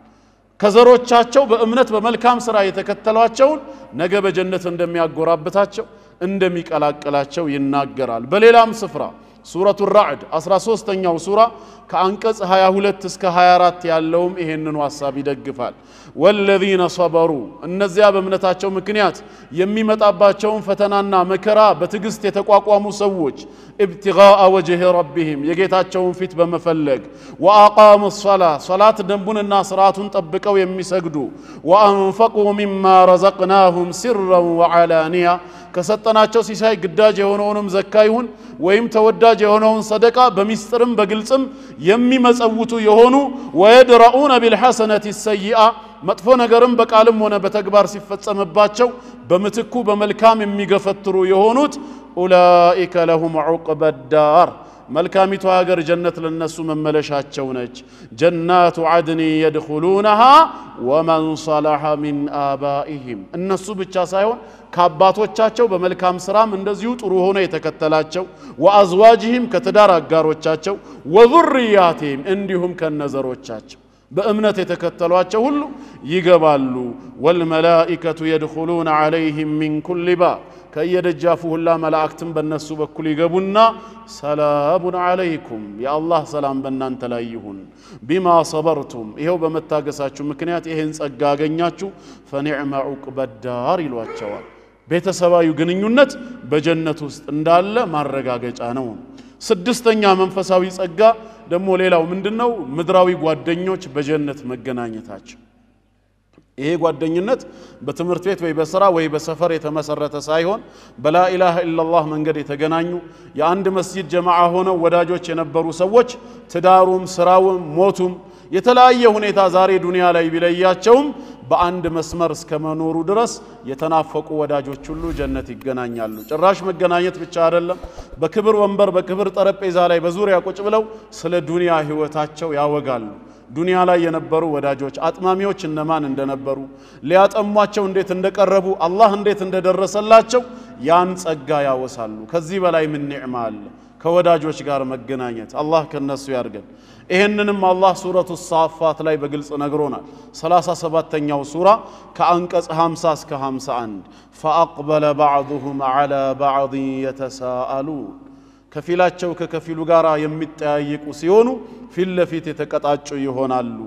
ከዘሮቻቸው በእምነት በመልካም ስራ የተከተሏቸውን ነገ በጀነት እንደሚያጎራብታቸው እንደሚቀላቅላቸው ይናገራል በሌላም ስፍራ ሱረቱ ራዕድ 13ኛው ሱራ ከአንቀጽ 22 እስከ 24 ያለውም ይሄንኑ ሐሳብ ይደግፋል። ወለዚነ ሰበሩ እነዚያ በእምነታቸው ምክንያት የሚመጣባቸውን ፈተናና መከራ በትዕግስት የተቋቋሙ ሰዎች ኢብቲጋአ ወጅህ ረቢሂም የጌታቸውን ፊት በመፈለግ ወአቃሙ ሶላት ደንቡንና ስርዓቱን ጠብቀው የሚሰግዱ ወአንፈቁ ሚማ ረዘቅናሁም ሲረን ወዓላኒያ ከሰጠናቸው ሲሳይ ግዳጅ የሆነውንም ዘካ ይሁን ወይም ተወዳጅ የሆነውን ሰደቃ በሚስጥርም በግልጽም የሚመጸውቱ የሆኑ ወየድራኡነ ቢልሐሰነቲ ሰይአ መጥፎ ነገርም በቃልም ሆነ በተግባር ሲፈጸምባቸው በመትኩ በመልካም የሚገፈትሩ የሆኑት ኡላኢከ ለሁም ዑቅበድ ዳር መልካሚቱ ሀገር ጀነት ለነሱ መመለሻቸው ነች። ጀናቱ ዐድን የድኹሉነሃ ወመን ሰለሐ ሚን አባኢሂም እነሱ ብቻ ሳይሆን ከአባቶቻቸው በመልካም ስራም እንደዚሁ ጥሩ ሆነ የተከተላቸው ወአዝዋጅሂም ከትዳር አጋሮቻቸው ወዙርያቲሂም እንዲሁም ከነዘሮቻቸው በእምነት የተከተሏቸው ሁሉ ይገባሉ። ወልመላኢከቱ የድኹሉነ ዐለይሂም ሚን ኩሊ ባብ ከየደጃፉ ሁላ መላእክትም በእነሱ በኩል ይገቡና ሰላሙን ዐለይኩም የአላህ ሰላም በእናንተ ላይ ይሁን ቢማ ሰበርቱም ይሄው በመታገሳችሁ ምክንያት ይሄን ጸጋ አገኛችሁ ፈኒዕመ ዑቅበድ ዳር ይሏቸዋል። ቤተሰባዊ ግንኙነት በጀነት ውስጥ እንዳለ ማረጋገጫ ነው። ስድስተኛ መንፈሳዊ ጸጋ ደግሞ ሌላው ምንድነው? ምድራዊ ጓደኞች በጀነት መገናኘታቸው። ይሄ ጓደኝነት በትምህርት ቤት ወይ በስራ ወይ በሰፈር የተመሰረተ ሳይሆን በላ ኢላሃ ኢላላህ መንገድ የተገናኙ የአንድ መስጂድ ጀማዓ ሆነው ወዳጆች የነበሩ ሰዎች ትዳሩም ስራውም ሞቱም የተለያየ ሁኔታ ዛሬ ዱንያ ላይ ቢለያቸውም በአንድ መስመር እስከመኖሩ ድረስ የተናፈቁ ወዳጆች ሁሉ ጀነት ይገናኛሉ። ጭራሽ መገናኘት ብቻ አይደለም፣ በክብር ወንበር በክብር ጠረጴዛ ላይ በዙሪያ ቁጭ ብለው ስለ ዱንያ ህይወታቸው ያወጋሉ። ዱንያ ላይ የነበሩ ወዳጆች አጥማሚዎች እነማን እንደነበሩ ሊያጠሟቸው እንዴት እንደቀረቡ አላህ እንዴት እንደደረሰላቸው ያን ጸጋ ያወሳሉ። ከዚህ በላይ ምን ኒዕማ አለ? ከወዳጆች ጋር መገናኘት አላህ ከነሱ ያርገን። ይሄንንም አላህ ሱረቱ ሳፋት ላይ በግልጽ ነግሮናል። 37ኛው ሱራ ከአንቀጽ 50 እስከ 51 فأقبل بعضهم على بعض يتساءلون ከፊላቸው ከከፊሉ ጋር የሚጠያየቁ ሲሆኑ ፊት ለፊት የተቀጣጩ ይሆናሉ።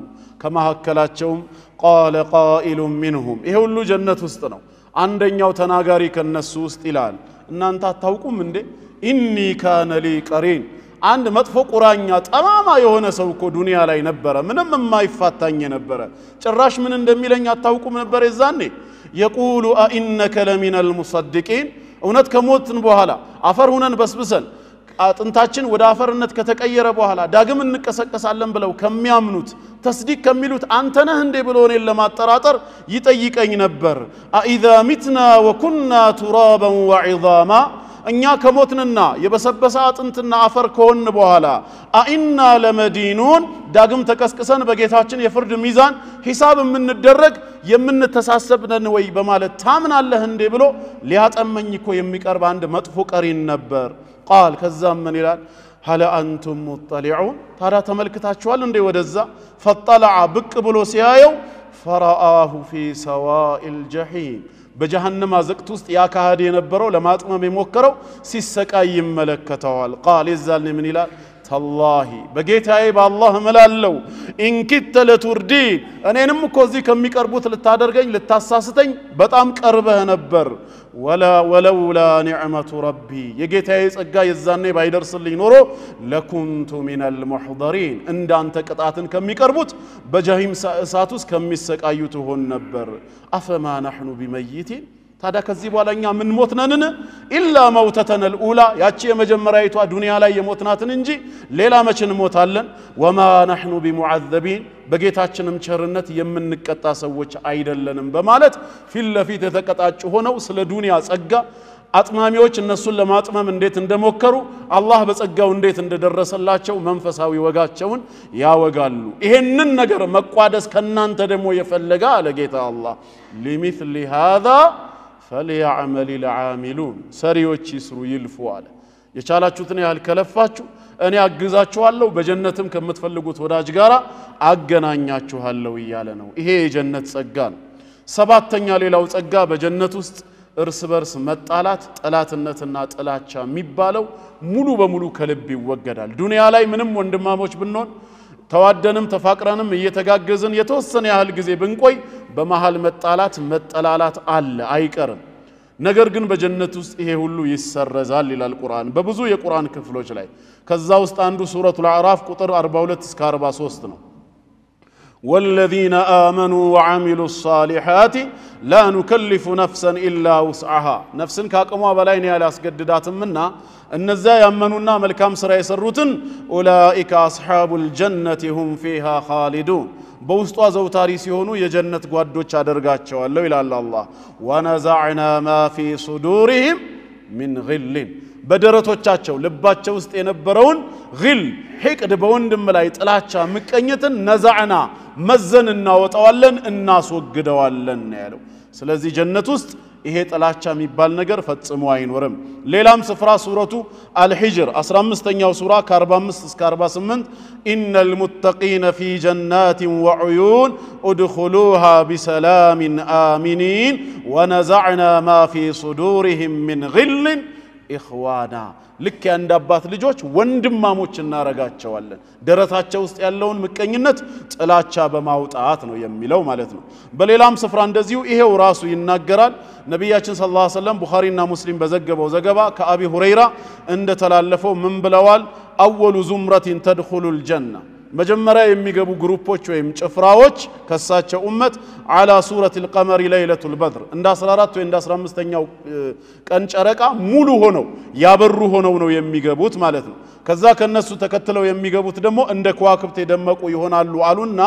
ከመሐከላቸውም قال قائل منهم ይሄ ሁሉ ጀነት ውስጥ ነው። አንደኛው ተናጋሪ ከነሱ ውስጥ ይላል እናንተ አታውቁም እንዴ ኢኒ ካነ ሊ ቀሪን አንድ መጥፎ ቁራኛ ጠማማ የሆነ ሰው እኮ ዱንያ ላይ ነበረ፣ ምንም የማይፋታኝ ነበረ። ጭራሽ ምን እንደሚለኝ አታውቁም ነበር? የዛኔ يقول أئنك لمن المصدقين እውነት ከሞትን በኋላ አፈር ሆነን በስብሰን አጥንታችን ወደ አፈርነት ከተቀየረ በኋላ ዳግም እንቀሰቀሳለን ብለው ከሚያምኑት ተስዲቅ ከሚሉት አንተ ነህ እንዴ ብሎ እኔን ለማጠራጠር ይጠይቀኝ ነበር። أإذا متنا وكنا ترابا وعظاما እኛ ከሞትንና የበሰበሰ አጥንትና አፈር ከሆን በኋላ አኢና ለመዲኑን ዳግም ተቀስቅሰን በጌታችን የፍርድ ሚዛን ሂሳብ የምንደረግ የምንተሳሰብ ነን ወይ በማለት ታምናለህ እንዴ ብሎ ሊያጠመኝ እኮ የሚቀርብ አንድ መጥፎ ቀሪን ነበር። ቃል ከዛም ምን ይላል هل أنتم مطلعون ታዲያ ተመልክታችኋል እንዴ ወደዛ? فطلع ብቅ ብሎ ሲያየው فرآه في سواء الجحيم በጀሃነም አዘቅት ውስጥ ያ ካህዲ የነበረው ለማጥመም የሞከረው ሲሰቃይ ይመለከተዋል። ቃል ይዛል ምን ይላል? ተላሂ በጌታዬ በአላህ እምላለሁ ኢንኪተ ለቱርዲ እኔንም እኮ እዚህ ከሚቀርቡት ልታደርገኝ ልታሳስተኝ በጣም ቀርበህ ነበር። ወለውላ ኒዕመቱ ረቢ የጌታዬ ጸጋ የዛኔ ባይደርስልኝ ኖሮ ለኩንቱ ሚነል ሙሕደሪን እንዳንተ ቅጣትን ከሚቀርቡት በጀሂም እሳት ውስጥ ከሚሰቃዩት ሆን ነበር። አፈማ ነሕኑ ቢመይቲን ታዲያ ከዚህ በኋላኛ ምን ሞትነን? ኢላ መውተተን الأولى ያቺ የመጀመሪያይቷ ዱንያ ላይ የሞትናትን እንጂ ሌላ መች እንሞታለን? ወማ ነሕኑ ቢሙዓዘቢን በጌታችንም ቸርነት የምንቀጣ ሰዎች አይደለንም በማለት ፊት ለፊት የተቀጣጩ ሆነው ስለ ዱንያ ጸጋ አጥማሚዎች እነሱን ለማጥመም እንዴት እንደሞከሩ አላህ በጸጋው እንዴት እንደደረሰላቸው መንፈሳዊ ወጋቸውን ያወጋሉ። ይሄንን ነገር መቋደስ ከናንተ ደግሞ የፈለገ አለ ጌታ አላህ لمثل هذا فليعمل العاملون ሰሪዎች ይስሩ ይልፉ አለ። የቻላችሁትን ያህል ከለፋችሁ እኔ አግዛችኋለሁ በጀነትም ከምትፈልጉት ወዳጅ ጋራ አገናኛችኋለሁ እያለ ነው። ይሄ የጀነት ጸጋ ነው። ሰባተኛ ሌላው ጸጋ በጀነት ውስጥ እርስ በርስ መጣላት ጠላትነትና ጥላቻ የሚባለው ሙሉ በሙሉ ከልብ ይወገዳል ዱንያ ላይ ምንም ወንድማሞች ብንሆን ተዋደንም ተፋቅረንም እየተጋገዝን የተወሰነ ያህል ጊዜ ብንቆይ በመሃል መጠላላት አለ አይቀርም ነገር ግን በጀነት ውስጥ ይሄ ሁሉ ይሰረዛል ይላል ቁርአን በብዙ የቁርአን ክፍሎች ላይ ከዛ ውስጥ አንዱ ሱረቱል አዕራፍ ቁጥር 42 እስከ 43 ነው والذين آمنوا وعملوا الصالحات لا نكلف نفسا إلا وسعها نفسن كاقموا بلاين يا لاسقدداتم منا እነዛ ያመኑና መልካም ሥራ የሰሩትን ኡላኢከ አስሐቡል ጀነቲ ሁም ፊሃ ኻሊዱን በውስጧ ዘውታሪ ሲሆኑ የጀነት ጓዶች አደርጋቸዋለሁ ይላል አላህ ወነዘዕና ማ ፊ ሱዱሪሂም ሚን ግልን በደረቶቻቸው ልባቸው ውስጥ የነበረውን ግል ሂቅድ በወንድም ላይ ጥላቻ ምቀኝትን ነዘዕና መዘን እናወጣዋለን እናስወግደዋለን ያለው ስለዚህ ጀነት ውስጥ ይሄ ጥላቻ የሚባል ነገር ፈጽሞ አይኖርም ሌላም ስፍራ ሱረቱ አልሂጅር 15ኛው ሱራ ከ45 እስከ 48 ኢነል ሙተቂነ ፊ ጀናቲን ወዑዩን ادخلوها بسلام آمنين ونزعنا ما في صدورهم من غل إخوانا ልክ ያንድ አባት ልጆች ወንድማሞች እናረጋቸዋለን ደረታቸው ውስጥ ያለውን ምቀኝነት ጥላቻ በማውጣት ነው የሚለው ማለት ነው በሌላም ስፍራ እንደዚሁ ይሄው ራሱ ይናገራል ነብያችን ሰለላሁ ዐለይሂ ወሰለም ቡኻሪና ሙስሊም በዘገበው ዘገባ ከአቢ ሁረይራ እንደተላለፈው ምን ብለዋል አወሉ ዙምረቲን ተድኹሉል ጀና መጀመሪያ የሚገቡ ግሩፖች ወይም ጭፍራዎች ከሳቸው ኡመት አላ ሱረቲል ቀመሪ ለይለቱል በድር እንደ 14 ወይ እንደ 15ኛው ቀን ጨረቃ ሙሉ ሆነው ያበሩ ሆነው ነው የሚገቡት ማለት ነው ከዛ ከነሱ ተከትለው የሚገቡት ደግሞ እንደ ከዋክብት የደመቁ ይሆናሉ አሉና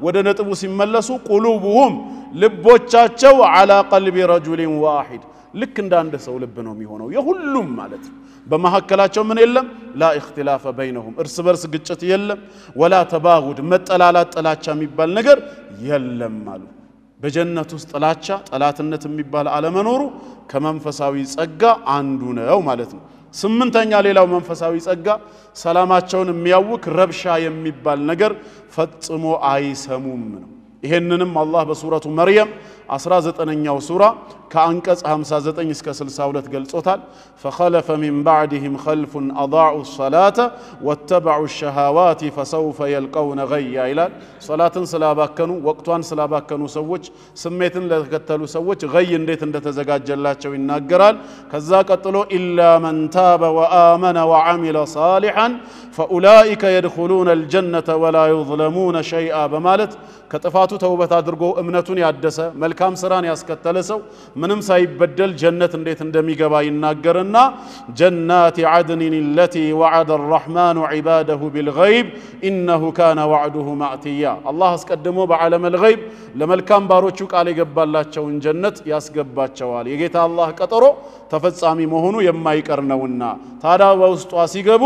ወደ ነጥቡ ሲመለሱ ቁሉቡሁም ልቦቻቸው አላ ቀልቢ ረጁሊን ዋሂድ ልክ እንደ አንድ ሰው ልብ ነው የሚሆነው የሁሉም ማለት ነው በመሐከላቸው ምን የለም ላ اختلاف بينهم እርስ በርስ ግጭት የለም ወላ ተባጉድ መጠላላት ጥላቻ የሚባል ነገር የለም አሉ በጀነት ውስጥ ጥላቻ ጠላትነት የሚባል አለመኖሩ ከመንፈሳዊ ጸጋ አንዱ ነው ማለት ነው ስምንተኛ ሌላው መንፈሳዊ ጸጋ ሰላማቸውን የሚያውክ ረብሻ የሚባል ነገር ፈጽሞ አይሰሙም ነው ይሄንንም አላህ በሱረቱ መርየም 19ኛው ሱራ ከአንቀጽ 59 እስከ 62 ገልጾታል فخلف من بعدهم خلف اضاعوا الصلاه واتبعوا الشهوات فسوف يلقون غيا ይላል ሶላትን ስላባከኑ ወቅቷን ስላባከኑ ሰዎች ስሜትን ለተከተሉ ሰዎች ገይ እንዴት እንደተዘጋጀላቸው ይናገራል ከዛ ቀጥሎ إلا من تاب وآمن وعمل صالحا فاولئك يدخلون الجنه ولا يظلمون شيئا በማለት ከጥፋቱ ተውበት አድርጎ እምነቱን ያደሰ መልካም ስራን ያስከተለ ሰው ምንም ሳይበደል ጀነት እንዴት እንደሚገባ ይናገርና ጀናት عدن التي وعد الرحمن عباده بالغيب انه كان وعده مأتيا الله አስቀድሞ በዓለም الغيب ለመልካም ባሮቹ ቃል የገባላቸውን ጀነት ያስገባቸዋል የጌታ አላህ ቀጠሮ ተፈጻሚ መሆኑ የማይቀር ነውና ታዲያ በውስጧ ሲገቡ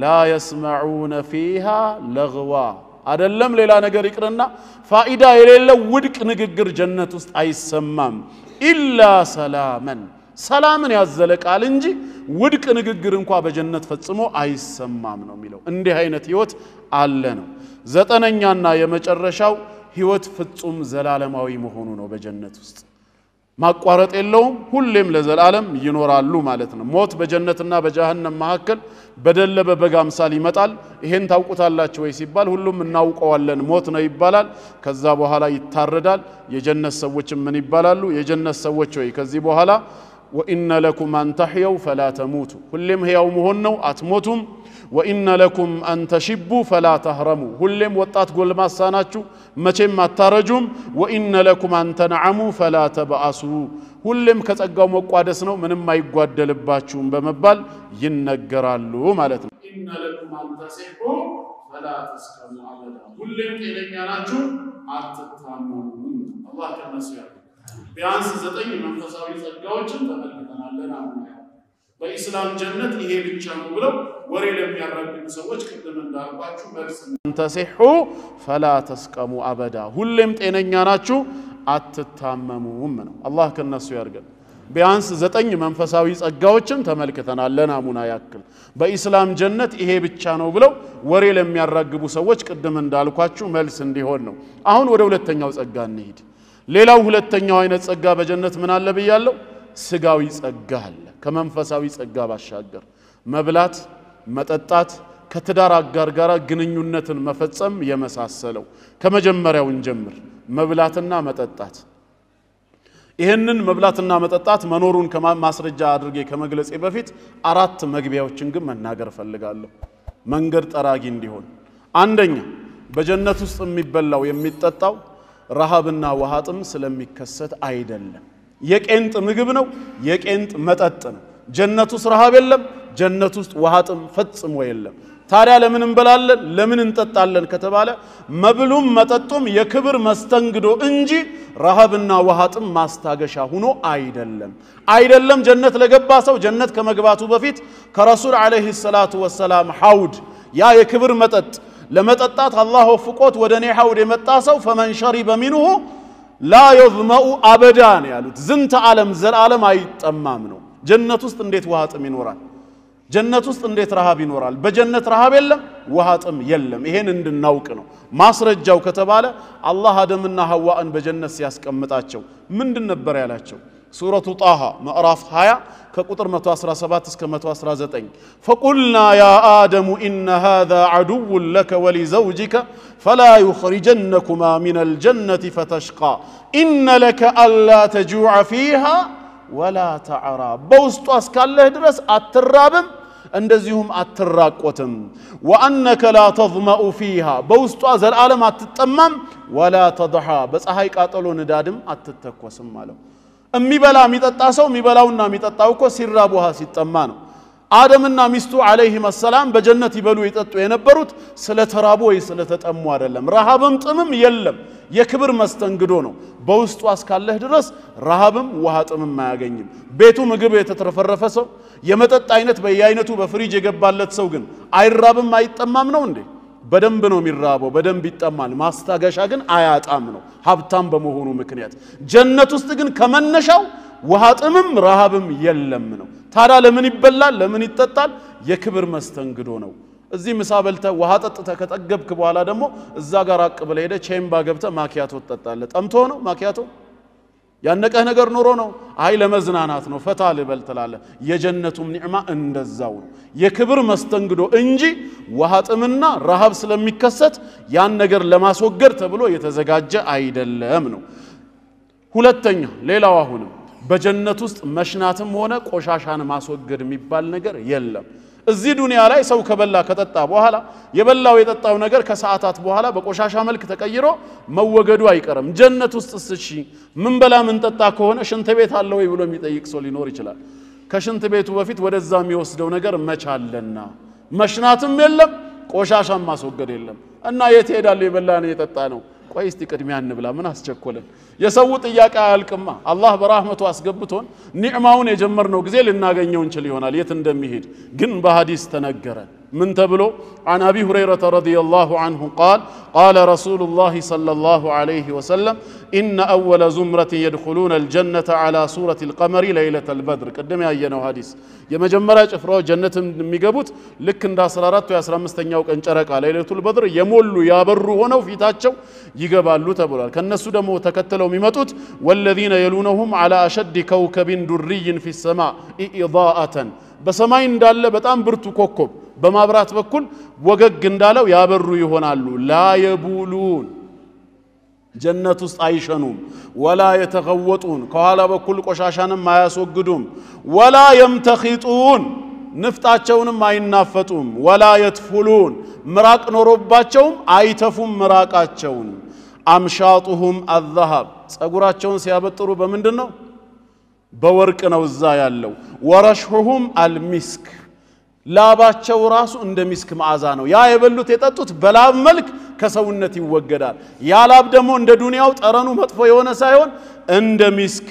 لا يسمعون فيها لغوا አይደለም ሌላ ነገር ይቅርና ፋኢዳ የሌለው ውድቅ ንግግር ጀነት ውስጥ አይሰማም ኢላ ሰላምን ያዘለ ቃል እንጂ ውድቅ ንግግር እንኳን በጀነት ፈጽሞ አይሰማም ነው የሚለው እንዲህ አይነት ህይወት አለ ነው ዘጠነኛና የመጨረሻው ህይወት ፍጹም ዘላለማዊ መሆኑ ነው በጀነት ውስጥ ማቋረጥ የለውም ሁሌም ለዘላለም ይኖራሉ ማለት ነው ሞት በጀነትና በጀሃነም መካከል በደለበ በጋ ምሳል ይመጣል ይሄን ታውቁታላችሁ ወይ ሲባል ሁሉም እናውቀዋለን ሞት ነው ይባላል ከዛ በኋላ ይታረዳል የጀነት ሰዎች ምን ይባላሉ የጀነት ሰዎች ወይ ከዚህ በኋላ وإن لكم أن تحيوا فلا تموتوا ሁሌም ሕያው መሆን ነው አትሞቱም وإن لكم أن تشبوا فلا تهرموا ሁሌም ወጣት ጎልማሳ ናችሁ መቼም አታረጁም وإن لكم أن تنعموا فلا تبأسوا ሁሌም ከጸጋው መቋደስ ነው ምንም አይጓደልባችሁም በመባል ይነገራሉ ማለት ነው إن لكم أن تصحوا فلا تسقموا أبدا ሁሌም ጤነኛ ናችሁ አትታመሙ አላህ ከነሱ ያለው ቢያንስ 9 መንፈሳዊ ጸጋዎችን ተመልክተናልና በእስላም ጀነት ይሄ ብቻ ነው ብለው ወሬ ለሚያራግቡ ሰዎች ቅድም እንዳልኳችሁ መልስ ተሰሑ فلا تسقموا أبدا ሁሌም ጤነኛ ናችሁ አትታመሙም ነው አላህ ከነሱ ያርገን ቢያንስ 9 መንፈሳዊ ጸጋዎችን ተመልክተናል ለናሙና ያክል በእስላም ጀነት ይሄ ብቻ ነው ብለው ወሬ ለሚያራግቡ ሰዎች ቅድም እንዳልኳችሁ መልስ እንዲሆን ነው አሁን ወደ ሁለተኛው ጸጋ እንሂድ ሌላው ሁለተኛው አይነት ጸጋ በጀነት ምን አለ ብያለሁ ስጋዊ ጸጋ አለ ከመንፈሳዊ ጸጋ ባሻገር መብላት መጠጣት ከትዳር አጋር ጋር ግንኙነትን መፈጸም የመሳሰለው ከመጀመሪያው እንጀምር መብላትና መጠጣት ይሄንን መብላትና መጠጣት መኖሩን ከማስረጃ አድርጌ ከመግለጽ በፊት አራት መግቢያዎችን ግን መናገር ፈልጋለሁ መንገድ ጠራጊ እንዲሆን አንደኛ በጀነት ውስጥ የሚበላው የሚጠጣው ረሃብና ወሃጥም ስለሚከሰት አይደለም የቄንጥ ምግብ ነው የቄንጥ መጠጥ ነው ጀነት ውስጥ ረሃብ የለም ጀነት ውስጥ ወሃጥም ፈጽሞ የለም ታዲያ ለምን እንበላለን ለምን እንጠጣለን ከተባለ መብሉም መጠጡም የክብር መስተንግዶ እንጂ ረሃብና ወሃጥም ማስታገሻ ሆኖ አይደለም ጀነት ለገባ ሰው ጀነት ከመግባቱ በፊት ከረሱል አለይሂ ሰላቱ ወሰላም ሐውድ ያ የክብር መጠጥ ለመጠጣት አላህ ወፍቆት ወደኔ ሐውድ የመጣ ሰው فمن شرب منه لا يظمأ ابدا ያሉት ዝንተ ዓለም ዘላለም አይጠማም ነው ጀነት ውስጥ እንዴት ወሃጥም ይኖራል ጀነት ውስጥ እንዴት ረሃብ ይኖራል በጀነት ረሃብ የለም ወሃጥም የለም ይሄን እንድናውቅ ነው ማስረጃው ከተባለ አላህ አደምና ሐዋን በጀነት ሲያስቀምጣቸው ምንድን ነበር ያላቸው ሱረቱ ጣሃ ምዕራፍ 20 ከቁጥር 117 እስከ 119 فقلنا يا آدم إن هذا عدو لك ولزوجك فلا يخرجنكما من الجنة فتشقى إن لك ألا تجوع فيها ولا تعرى بوسط اسكاله درس اترابم እንደዚሁም አትራቆትም وانك لا تظمأ فيها በውስጧ ዘላለም አትጠማም ولا تضحى በፀሐይ ቃጠሎ ንዳድም አትተኮስም ማለት እሚበላ የሚጠጣ ሰው የሚበላውና የሚጠጣው እኮ ሲራብ ውሃ ሲጠማ ነው አደምና ሚስቱ አለይሂም ሰላም በጀነት ይበሉ ይጠጡ የነበሩት ስለተራቡ ወይ ስለተጠሙ አይደለም ረሃብም ጥምም የለም የክብር መስተንግዶ ነው በውስጡ እስካለህ ድረስ ረሃብም ወሃጥምም ማያገኝም ቤቱ ምግብ የተተረፈረፈ ሰው የመጠጥ አይነት በየአይነቱ በፍሪጅ የገባለት ሰው ግን አይራብም አይጠማም ነው እንዴ በደንብ ነው የሚራበው በደንብ ይጠማል ማስታገሻ ግን አያጣም ነው ሀብታም በመሆኑ ምክንያት ጀነት ውስጥ ግን ከመነሻው ወሃጥምም ረሃብም የለም ነው ታዲያ ለምን ይበላል ለምን ይጠጣል የክብር መስተንግዶ ነው እዚህ ምሳ በልተ ውሃ ጠጥተ ከጠገብክ በኋላ ደግሞ እዛ ጋር አቅብለ ሄደ ቼምባ ገብተ ማኪያቶ ተጠጣለ ጠምቶ ነው ማኪያቶ ያነቀህ ነገር ኖሮ ነው አይ ለመዝናናት ነው ፈታ ልበል ተላለ የጀነቱም ኒዕማ እንደዛው ነው የክብር መስተንግዶ እንጂ ወሃጥምና ረሃብ ስለሚከሰት ያን ነገር ለማስወገድ ተብሎ የተዘጋጀ አይደለም ነው ሁለተኛ ሌላው አሁንም በጀነት ውስጥ መሽናትም ሆነ ቆሻሻን ማስወገድ የሚባል ነገር የለም እዚህ ዱንያ ላይ ሰው ከበላ ከጠጣ በኋላ የበላው የጠጣው ነገር ከሰዓታት በኋላ በቆሻሻ መልክ ተቀይሮ መወገዱ አይቀርም ጀነት ውስጥ እሺ ምን በላ ምን ጠጣ ከሆነ ሽንት ቤት አለ ወይ ብሎ የሚጠይቅ ሰው ሊኖር ይችላል ከሽንት ቤቱ በፊት ወደዛ የሚወስደው ነገር መቻለና መሽናትም የለም ቆሻሻም ማስወገድ የለም እና የት ሄዳል የበላን የጠጣ ነው ቆይ እስቲ ቅድሚያ እንብላ ምን አስቸኮለን የሰው ጥያቄ አልቅማ አላህ በራህመቱ አስገብቶን ኒዕማውን የጀመርነው ጊዜ ልናገኘው እንችል ይሆናል የት እንደሚሄድ ግን በሐዲስ ተነገረ من تبلو عن أبي هريرة رضي الله عنه قال رسول الله صلى الله عليه وسلم إن أول زمرة يدخلون الجنة على صورة القمر ليلة البدر قدم يأينه حديث يما جمرة أفراد جنة ميقبوت لكن دا صلارات ويسرى مستنياوك انشارك ليلة البدر يمولوا يابروا هنا وفي تاتشو يقبالوا تبلو كان نسودمو تكتلوا ممتوت والذين يلونهم على أشد كوكب دري في السماء إضاءة በሰማይ እንዳለ በጣም ብርቱ ኮከብ በማብራት በኩል ወገግ እንዳለው ያበሩ ይሆናሉ ላ የቡሉን ጀነት ውስጥ አይሸኑም ወላ የተገወጡን ከኋላ በኩል ቆሻሻንም አያስወግዱም ወላ يمتخطون ንፍጣቸውንም አይናፈጡም ወላ يتفلون ምራቅ ኖሮባቸውም አይተፉም ምራቃቸውን አምሻጡሁም الذهب ጸጉራቸውን ሲያበጥሩ በምንድነው በወርቅ ነው እዛ ያለው ወረሽሁም አልሚስክ ላባቸው ራሱ እንደ ሚስክ መዓዛ ነው ያ የበሉት የጠጡት በላብ መልክ ከሰውነት ይወገዳል ያ ላብ ደግሞ እንደ ዱንያው ጠረኑ መጥፎ የሆነ ሳይሆን እንደ ሚስክ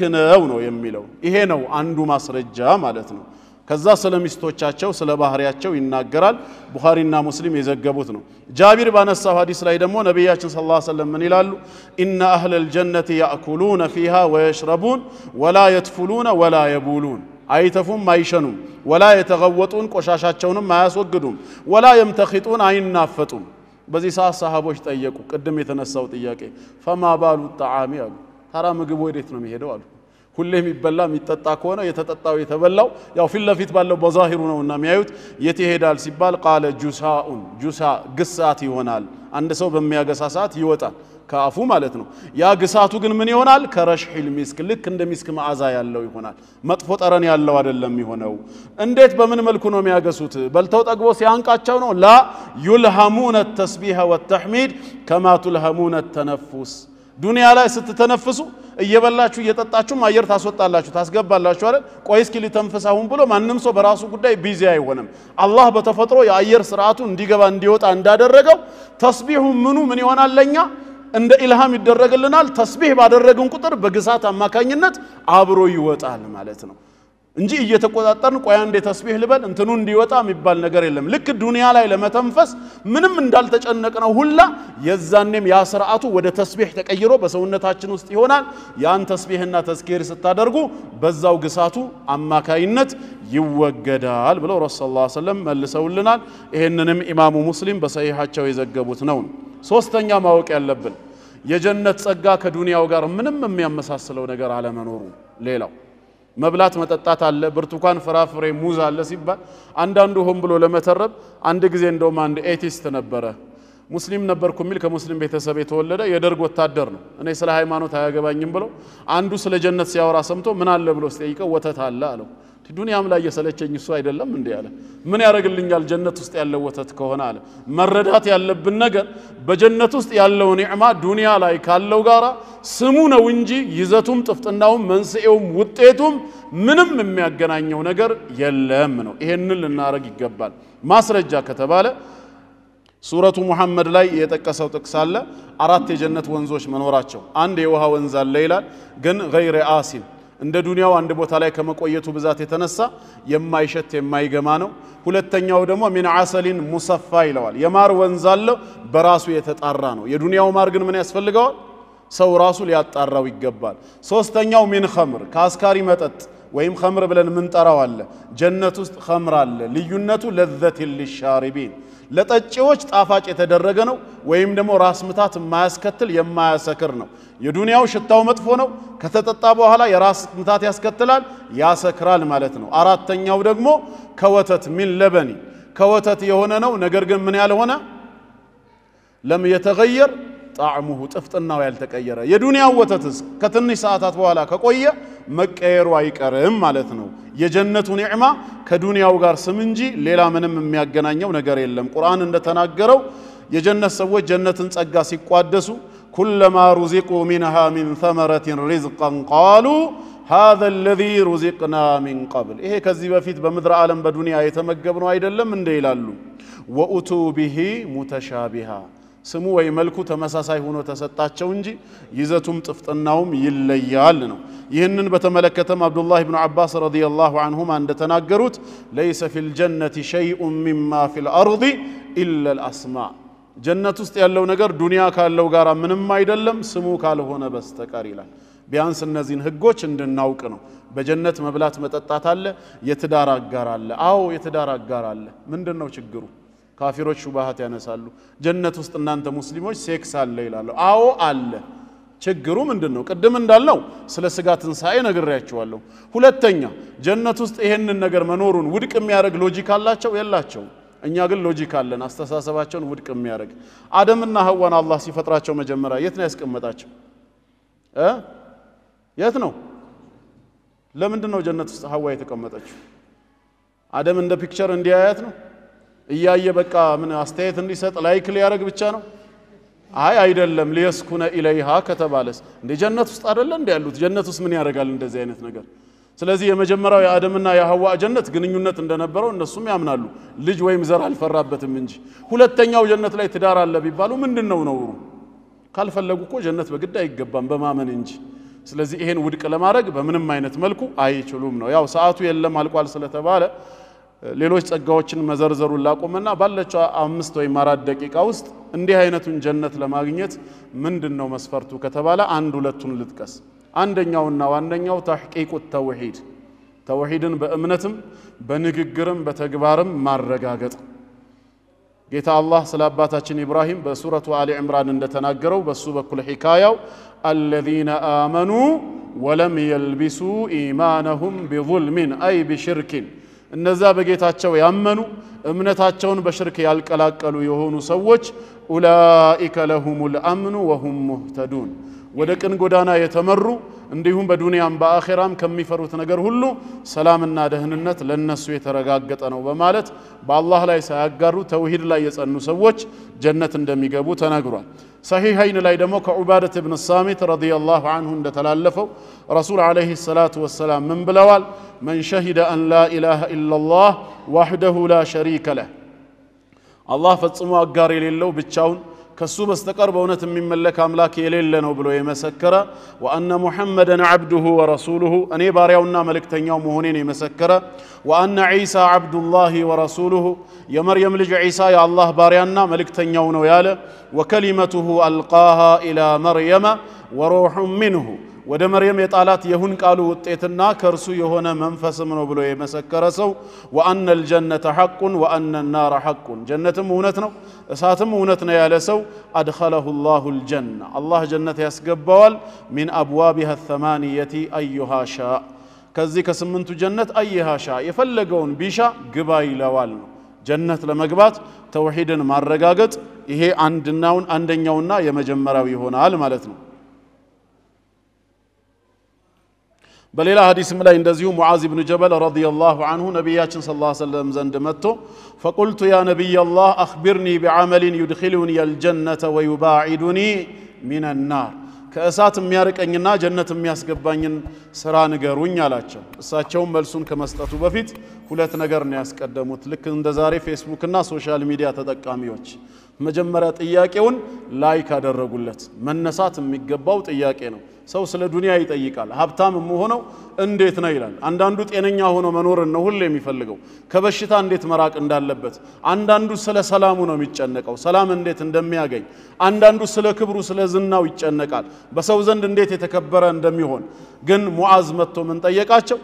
ነው የሚለው ይሄ ነው አንዱ ማስረጃ ማለት ነው ከዛ ስለሚስቶቻቸው ስለባህሪያቸው ይናገራል ቡኻሪና ሙስሊም የዘገቡት ነው ጃቢር ባነሳው ሐዲስ ላይ ደግሞ ነብያችን ሰለላሁ ዐለይሂ ወሰለም ምን ይላሉ ኢነ አህለል ጀነቲ ያእኩሉነ ፊሃ ወየሽረቡን ወላ يتفلون ولا يبولون አይተፉም አይሸኑም ወላ የተገወጡን ቆሻሻቸውንም አያስወግዱም ወላ يمتخطون አይናፈጡም በዚህ ሰዓት ሰሃቦች ጠየቁ ቅድም የተነሳው ጥያቄ فما بال الطعام አሉ ታራ ምግብ ወዴት ነው የሚሄደው አሉ ሁሌም ይበላ የሚጠጣ ከሆነ የተጠጣው የተበላው ያው ፊት ለፊት ባለው በዛሂሩ ነውና የሚያዩት የት ይሄዳል ሲባል ቃለ ጁሳኡን ጁሳ ግሳት ይሆናል አንድ ሰው በሚያገሳ ሰዓት ይወጣል ከአፉ ማለት ነው ያ ግሳቱ ግን ምን ይሆናል ከረሽሂል ሚስክ ልክ እንደ ሚስክ መዓዛ ያለው ይሆናል መጥፎ ጠረን ያለው አይደለም ይሆነው እንዴት በምን መልኩ ነው የሚያገሱት በልተው ጠግቦ ሲያንቃቸው ነው ላ يلهمون التسبيح والتحميد كما تلهمون التنفس ዱንያ ላይ ስትተነፍሱ እየበላችሁ እየጠጣችሁም አየር ታስወጣላችሁ ታስገባላችሁ አይደል ቆይ እስኪ ሊተንፈሳውን ብሎ ማንንም ሰው በራሱ ጉዳይ ቢዚ አይሆንም አላህ በተፈጥሮ የአየር ስርዓቱ እንዲገባ እንዲወጣ እንዳደረገው ተስቢሁ ምኑ ምን ይሆናል ለኛ እንደ ኢልሃም ይደረግልናል ተስቢህ ባደረግን ቁጥር በግሳት አማካኝነት አብሮ ይወጣል ማለት ነው እንጂ እየተቆጣጣርን ቆይ አንዴ ተስቢህ ልበል እንትኑ እንዲወጣ የሚባል ነገር የለም ልክ ዱንያ ላይ ለመተንፈስ ምንም እንዳልተጨነቅነው ሁላ የዛኔም ያ ስርዓቱ ወደ ተስቢህ ተቀይሮ በሰውነታችን ውስጥ ይሆናል ያን ተስቢህና ተዝኪር ስታደርጉ በዛው ግሳቱ አማካይነት ይወገዳል ብለው ረሱላህ ሰለላሁ ዐለይሂ ወሰለም መልሰውልናል ይሄንንም ኢማሙ ሙስሊም በሰሂሃቸው የዘገቡት ነው ሶስተኛ ማወቅ ያለብን የጀነት ጸጋ ከዱንያው ጋር ምንም የሚያመሳስለው ነገር አለመኖሩ ሌላው መብላት መጠጣት አለ ብርቱካን ፍራፍሬ ሙዝ አለ ሲባል አንዳንዱ ሆም ብሎ ለመተረብ አንድ ጊዜ እንደውም አንድ ኤቲስት ነበረ ሙስሊም ነበርኩ ሚል ከሙስሊም ቤተሰብ የተወለደ የደርግ ወታደር ነው እኔ ስለ ሃይማኖት አያገባኝም ብሎ አንዱ ስለ ጀነት ሲያወራ ሰምቶ ምን አለ ብሎ ሲጠይቀው ወተት አለ አለው ዱንያም ላይ የሰለቸኝ እሱ አይደለም እንዴ አለ ምን ያረግልኛል ጀነት ውስጥ ያለው ወተት ከሆነ አለ መረዳት ያለብን ነገር በጀነት ውስጥ ያለው ኒዕማ ዱንያ ላይ ካለው ጋራ ስሙ ነው እንጂ ይዘቱም ጥፍጥናውም መንስኤውም ውጤቱም ምንም የሚያገናኘው ነገር የለም ነው ይሄንን ልናረግ ይገባል ማስረጃ ከተባለ ሱረቱ ሙሐመድ ላይ የጠቀሰው ጥቅስ አለ አራት የጀነት ወንዞች መኖራቸው አንድ የውሃ ወንዝ አለ ይላል ግን غير آسن እንደ ዱንያው አንድ ቦታ ላይ ከመቆየቱ ብዛት የተነሳ የማይሸት የማይገማ ነው ሁለተኛው ደግሞ ሚን ዓሰሊን ሙሰፋ ይለዋል የማር ወንዝ አለ በራሱ የተጣራ ነው የዱንያው ማር ግን ምን ያስፈልገዋል ሰው ራሱ ሊያጣራው ይገባል ሶስተኛው ሚን ኸምር ካስካሪ መጠጥ ወይም ኸምር ብለን ምን ጠራው አለ ጀነት ውስጥ ኸምር አለ ልዩነቱ ለዘት ሊሻሪቢን ለጠጪዎች ጣፋጭ የተደረገ ነው ወይም ደግሞ ራስ ምታት የማያስከትል የማያሰክር ነው የዱንያው ሽታው መጥፎ ነው ከተጠጣ በኋላ የራስ ምታት ያስከትላል ያሰክራል ማለት ነው አራተኛው ደግሞ ከወተት ሚን ለበኒ ከወተት የሆነ ነው ነገር ግን ምን ያልሆነ ለም يتغير ጣዕሙሁ ጥፍጥናው ያልተቀየረ የዱንያው ወተትስ ከትንሽ ሰዓታት በኋላ ከቆየ መቀየሩ አይቀርም ማለት ነው የጀነቱ ኒዕማ ከዱንያው ጋር ስም እንጂ ሌላ ምንም የሚያገናኘው ነገር የለም ቁርአን እንደተናገረው የጀነት ሰዎች ጀነትን ጸጋ ሲቋደሱ كلما رزقوا منها من ثمرة رزقا قالوا هذا الذي رزقنا من قبل ይሄ ከዚህ በፊት በመድረ ዓለም በዱንያ የተመገብነው አይደለም እንደ ይላሉ وأتوا به متشابها ስሙ ወይ መልኩ ተመሳሳይ ሆኖ ተሰጣቸው እንጂ ይዘቱም ጥፍጥናውም ይለያል ነው ይህንን በተመለከተም አብዱላህ ኢብኑ አባስ ረዲየላሁ ዐንሁማ እንደተናገሩት ليس في الجنة شيء مما في الأرض إلا الأسماء ጀነት ውስጥ ያለው ነገር ዱንያ ካለው ጋር ምንም አይደለም ስሙ ካልሆነ በስተቀር ይላል ቢያንስ እነዚህን ህጎች እንድናውቅ ነው በጀነት መብላት መጠጣት አለ የትዳር አጋር አለ አዎ የትዳር አጋር አለ ምንድነው ችግሩ ካፊሮች ሹባሃት ያነሳሉ ጀነት ውስጥ እናንተ ሙስሊሞች ሴክስ አለ ይላሉ አዎ አለ ችግሩ ምንድነው ቅድም እንዳልነው ስለ ስጋ ትንሳኤ ነግሬያችኋለሁ ሁለተኛ ጀነት ውስጥ ይሄንን ነገር መኖሩን ውድቅ የሚያደርግ ሎጂክ አላቸው የላቸው እኛ ግን ሎጂክ አለን አስተሳሰባቸውን ውድቅ የሚያደርግ አደምና ሐዋን አላህ ሲፈጥራቸው መጀመሪያ የት ነው ያስቀመጣቸው የት ነው ለምንድን ነው ጀነት ውስጥ ሐዋ የተቀመጠችው አደም እንደ ፒክቸር እንዲያያት ነው እያየ በቃ ምን አስተያየት እንዲሰጥ ላይክ ሊያረግ ብቻ ነው አይ አይደለም ሊስኩነ ኢለይሃ ከተባለስ እንደ ጀነት ውስጥ አይደለ እንደ ያሉት ጀነት ውስጥ ምን ያደርጋል እንደዚህ አይነት ነገር ስለዚህ የመጀመሪያው የአደምና የሐዋ ጀነት ግንኙነት እንደነበረው እነሱም ያምናሉ ልጅ ወይም ዘር አልፈራበትም እንጂ ሁለተኛው ጀነት ላይ ትዳር አለ ቢባሉ ምንድነው ነውሩ ካልፈለጉ እኮ ጀነት በግድ አይገባም በማመን እንጂ ስለዚህ ይሄን ውድቅ ለማድረግ በምንም አይነት መልኩ አይችሉም ነው ያው ሰዓቱ የለም አልቋል ስለተባለ ሌሎች ጸጋዎችን መዘርዘሩን ላቆመና ባለችው 5 ወይም 4 ደቂቃ ውስጥ እንዲህ አይነቱን ጀነት ለማግኘት ምንድነው መስፈርቱ ከተባለ አንድ ሁለቱን ልጥቀስ አንደኛውና ዋነኛው ተሕቂቁ ተውሂድ ተውሂድን በእምነትም በንግግርም በተግባርም ማረጋገጥ ጌታ አላህ ስለ አባታችን ኢብራሂም በሱረቱ አሊ ኢምራን እንደተናገረው በሱ በኩል ሒካያው الذين آمنوا ወለም የልቢሱ ኢማነሁም ቢዙልሚን አይ ቢሽርኪን እነዛ በጌታቸው ያመኑ እምነታቸውን በሽርክ ያልቀላቀሉ የሆኑ ሰዎች ኡላኢከ ለሁሙል አምኑ ወሁም ሙህተዱን ወደ ቅን ጎዳና የተመሩ እንዲሁም በዱንያም በአኺራም ከሚፈሩት ነገር ሁሉ ሰላምና ደህንነት ለነሱ የተረጋገጠ ነው በማለት በአላህ ላይ ሳያጋሩ ተውሂድ ላይ የጸኑ ሰዎች ጀነት እንደሚገቡ ተናግሯል። ሰሂሐይን ላይ ደግሞ ከዑባደት ኢብኑ ሳሚት ረዲየላሁ ዐንሁ እንደተላለፈው ረሱል አለይሂ ሰላቱ ወሰላም ምን ብለዋል? መን ሸሂደ አን ላ ኢላሃ ኢላላህ ወህደሁ ላ ሸሪከ ለህ አላህ ፈጽሞ አጋር የሌለው ብቻውን ከሱ በስተቀር በእውነት የሚመለክ አምላክ የሌለ ነው ብሎ የመሰከረ ወአነ ሙሐመደን ዐብዱሁ ወረሱሉሁ እኔ ባሪያውና መልእክተኛው መሆኔን የመሰከረ ወአነ ዒሳ ዐብዱላሂ ወረሱሉሁ የመርየም ልጅ ዒሳ የአላህ ባሪያና መልእክተኛው ነው ያለ ወከሊመቱሁ አልቃሃ ኢላ መርየመ ወሩሑን ሚንሁ ወደ መርየም የጣላት የሁን ቃሉ ውጤትና ከርሱ የሆነ መንፈስም ነው ብሎ የመሰከረ ሰው ወአነ الجنة حق وأن النار حق ጀነትም እውነት ነው እሳትም እውነት ነው ያለ ሰው أدخله الله الجنة الله ጀነት ያስገባዋል من أبوابها الثمانية أيها شاء ከዚህ ከስምንቱ ጀነት أيها شاء የፈለገውን ቢሻ ግባ ይለዋል ነው ጀነት ለመግባት ተውሂድን ማረጋገጥ ይሄ አንደኛውና የመጀመሪያው ይሆናል ማለት ነው። በሌላ ሐዲስም ላይ እንደዚሁ ሙዓዝ ኢብኑ ጀበል ረዲየላሁ ዐንሁ ነብያችን ሰለላሁ ዐለይሂ ወሰለም ዘንድ መጥቶ فقلت يا نبي الله أخبرني بعمل يدخلني الجنة ويباعدني من النار ከእሳት የሚያርቀኝና ጀነት የሚያስገባኝን ስራ ንገሩኝ አላቸው። እሳቸውም መልሱን ከመስጠቱ በፊት ሁለት ነገር ነው ያስቀደሙት ልክ እንደ ዛሬ ፌስቡክ እና ሶሻል ሚዲያ ተጠቃሚዎች መጀመሪያ ጥያቄውን ላይክ አደረጉለት መነሳት የሚገባው ጥያቄ ነው። ሰው ስለ ዱንያ ይጠይቃል ሀብታም ሆነው እንዴት ነው ይላል አንዳንዱ ጤነኛ ሆኖ መኖር ነው ሁሉ የሚፈልገው ከበሽታ እንዴት መራቅ እንዳለበት አንዳንዱ ስለ ሰላሙ ነው የሚጨነቀው ሰላም እንዴት እንደሚያገኝ አንዳንዱ ስለ ክብሩ ስለ ዝናው ይጨነቃል በሰው ዘንድ እንዴት የተከበረ እንደሚሆን ግን ሙዓዝ መጥቶ ምን ጠየቃቸው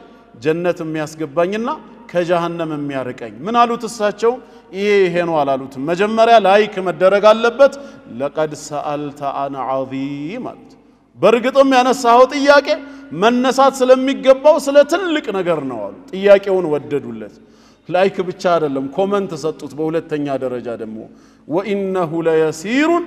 ጀነት የሚያስገባኝና ከጀሃነም የሚያርቀኝ ምን አሉት እሳቸው ይሄ ነው አላሉት መጀመሪያ ላይክ መደረግ አለበት ለቀድ ሰአልተ አን ዐዚም አሉት በርግጥም ያነሳው ጥያቄ መነሳት ስለሚገባው ስለ ትልቅ ነገር ነው አሉ ጥያቄውን ወደዱለት ላይክ ብቻ አይደለም ኮሜንት ሰጡት በሁለተኛ ደረጃ ደግሞ ወኢነሁ ለየሲሩን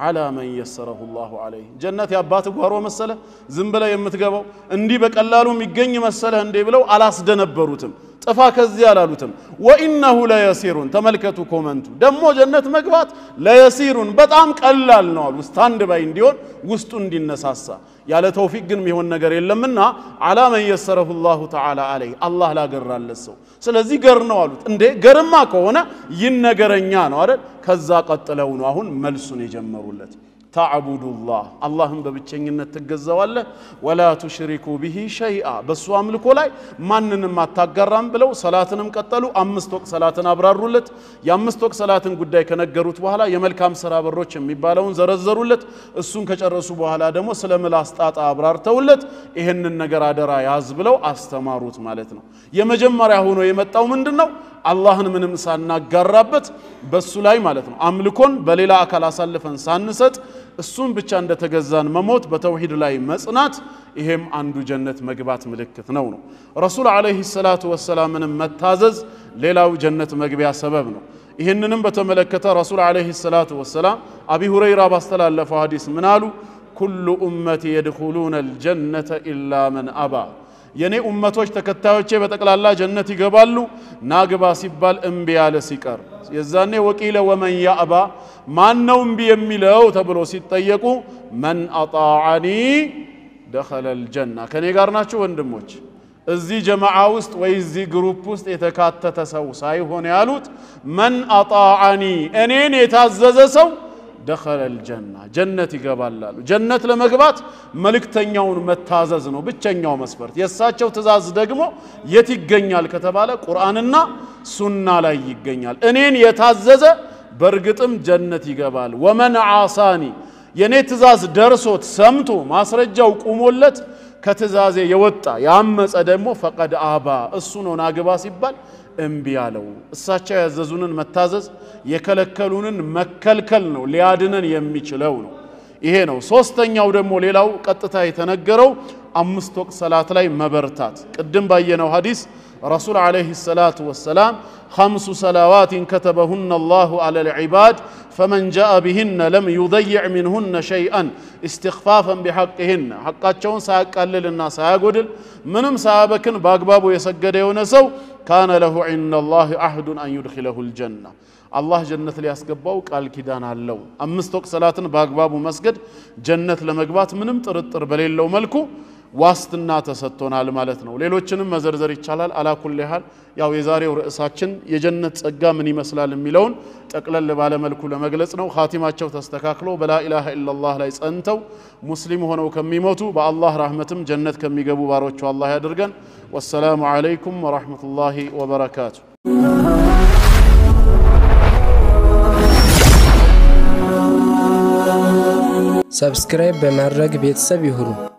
على من يسره الله عليه ጀነት ያባት ጓሮ መሰለ ዝም ብለ የምትገባው እንዲ በቀላሉ የሚገኝ መሰለ እንዴ ብለው አላስደነበሩትም ጥፋ ከዚህ ያላሉትም ወኢነሁ ለየሲሩን ተመልከቱ ኮመንቱ ደሞ ጀነት መግባት ለየሲሩን በጣም ቀላል ነው አሉ ስታንድ ባይ እንዲሆን ውስጡ እንዲነሳሳ ያለ ተውፊቅ ግን የሚሆን ነገር የለምና على من يسره الله تعالى عليه الله ላገራለት ሰው ስለዚህ ገር ነው አሉት እንዴ ገርማ ከሆነ ይነገረኛ ነው አይደል ከዛ ቀጥለው ነው አሁን መልሱን የጀመሩለት تعبد الله اللهم በብቸኝነት ትገዛዋለህ ولا تشركوا به شيئا በሱ አምልኮ ላይ ማንንም አታጋራም ብለው ሰላትንም ቀጠሉ አምስት ወቅት ሰላትን አብራሩለት የአምስት ወቅት ሰላትን ጉዳይ ከነገሩት በኋላ የመልካም ሥራ በሮች የሚባለውን ዘረዘሩለት እሱን ከጨረሱ በኋላ ደግሞ ስለ ምላስ ጣጣ አብራርተውለት ይሄንን ነገር አደራ ያዝ ብለው አስተማሩት ማለት ነው። የመጀመሪያ ሆኖ የመጣው ምንድነው አላህን ምንም ሳናጋራበት በሱ ላይ ማለት ነው አምልኮን በሌላ አካል አሳልፈን ሳንሰጥ እሱን ብቻ እንደተገዛን መሞት በተውሂድ ላይ መጽናት ይሄም አንዱ ጀነት መግባት ምልክት ነው። ረሱል አለይሂ ሰላቱ ወሰላምን መታዘዝ ሌላው ጀነት መግቢያ ሰበብ ነው። ይሄንንም በተመለከተ ረሱል አለይሂ ሰላቱ ወሰላም አቢ ሁረይራ ባስተላለፈው ሐዲስ ምን አሉ ኩሉ ኡመቲ يدخلون الجنة إلا من أبى የኔ ኡመቶች ተከታዮቼ በጠቅላላ ጀነት ይገባሉ ናግባ ሲባል እምቢ ያለ ሲቀር የዛኔ ወቂለ ወመን ያአባ ማን ነው እምቢ የሚለው ተብሎ ሲጠየቁ መን አጣዓኒ دخل الجنة ከኔ ጋር ናችሁ ወንድሞች እዚህ ጀማዓ ውስጥ ወይ እዚህ ግሩፕ ውስጥ የተካተተ ሰው ሳይሆን ያሉት መን አጣዓኒ እኔን የታዘዘ ሰው دخل الجنة جنة ይገባላሉ ጀነት ለመግባት መልእክተኛውን መታዘዝ ነው ብቸኛው መስፈርት የሳቸው ትእዛዝ ደግሞ የት ይገኛል ከተባለ ቁርአንና ሱና ላይ ይገኛል እኔን የታዘዘ በርግጥም ጀነት ይገባል ወመን ዓሳኒ የኔ ትእዛዝ ደርሶት ሰምቶ ማስረጃው ቆሞለት ከትእዛዜ የወጣ ያመፀ ደግሞ ፈቀድ አባ እሱ ነው ናግባ ሲባል እምቢ ያለው እሳቸው ያዘዙንን መታዘዝ የከለከሉንን መከልከል ነው ሊያድነን የሚችለው ነው። ይሄ ነው ሶስተኛው ደግሞ ሌላው ቀጥታ የተነገረው 5 ወቅት ሰላት ላይ መበርታት ቅድም ባየነው ሐዲስ رسول عليه الصلاة والسلام 5 صلوات كتبهن الله على العباد فمن جاء بهن لم يضيع منهن شيئا استخفافا بحقهن حقاتهم ساقلل الناس ساغدل منم سابكن باغبابو يسجد የሆነ ሰው كان له عند الله عهد ان يدخله الجنه الله جنة ሊያስገባው ቃል ኪዳን አለው 5 ወቅት ሰላትን ባግባቡ መስገድ ጀነት ለመግባት ምንም ጥርጥር በሌለው መልኩ ዋስትና ተሰጥቶናል ማለት ነው ሌሎችንም መዘርዘር ይቻላል አላኩል ይሃል ያው የዛሬው ርዕሳችን የጀነት ጸጋ ምን ይመስላል የሚለውን ጠቅለል ባለ መልኩ ለመግለጽ ነው ኻቲማቸው ተስተካክሎ በላ ኢላሃ ኢላላህ ላይ ጸንተው ሙስሊም ሆነው ከሚሞቱ በአላህ ረህመትም ጀነት ከሚገቡ ባሮቹ አላህ ያድርገን ወሰላሙ አለይኩም ወራህመቱላሂ ወበረካቱ ሰብስክራይብ በማድረግ ቤተሰብ ይሁኑ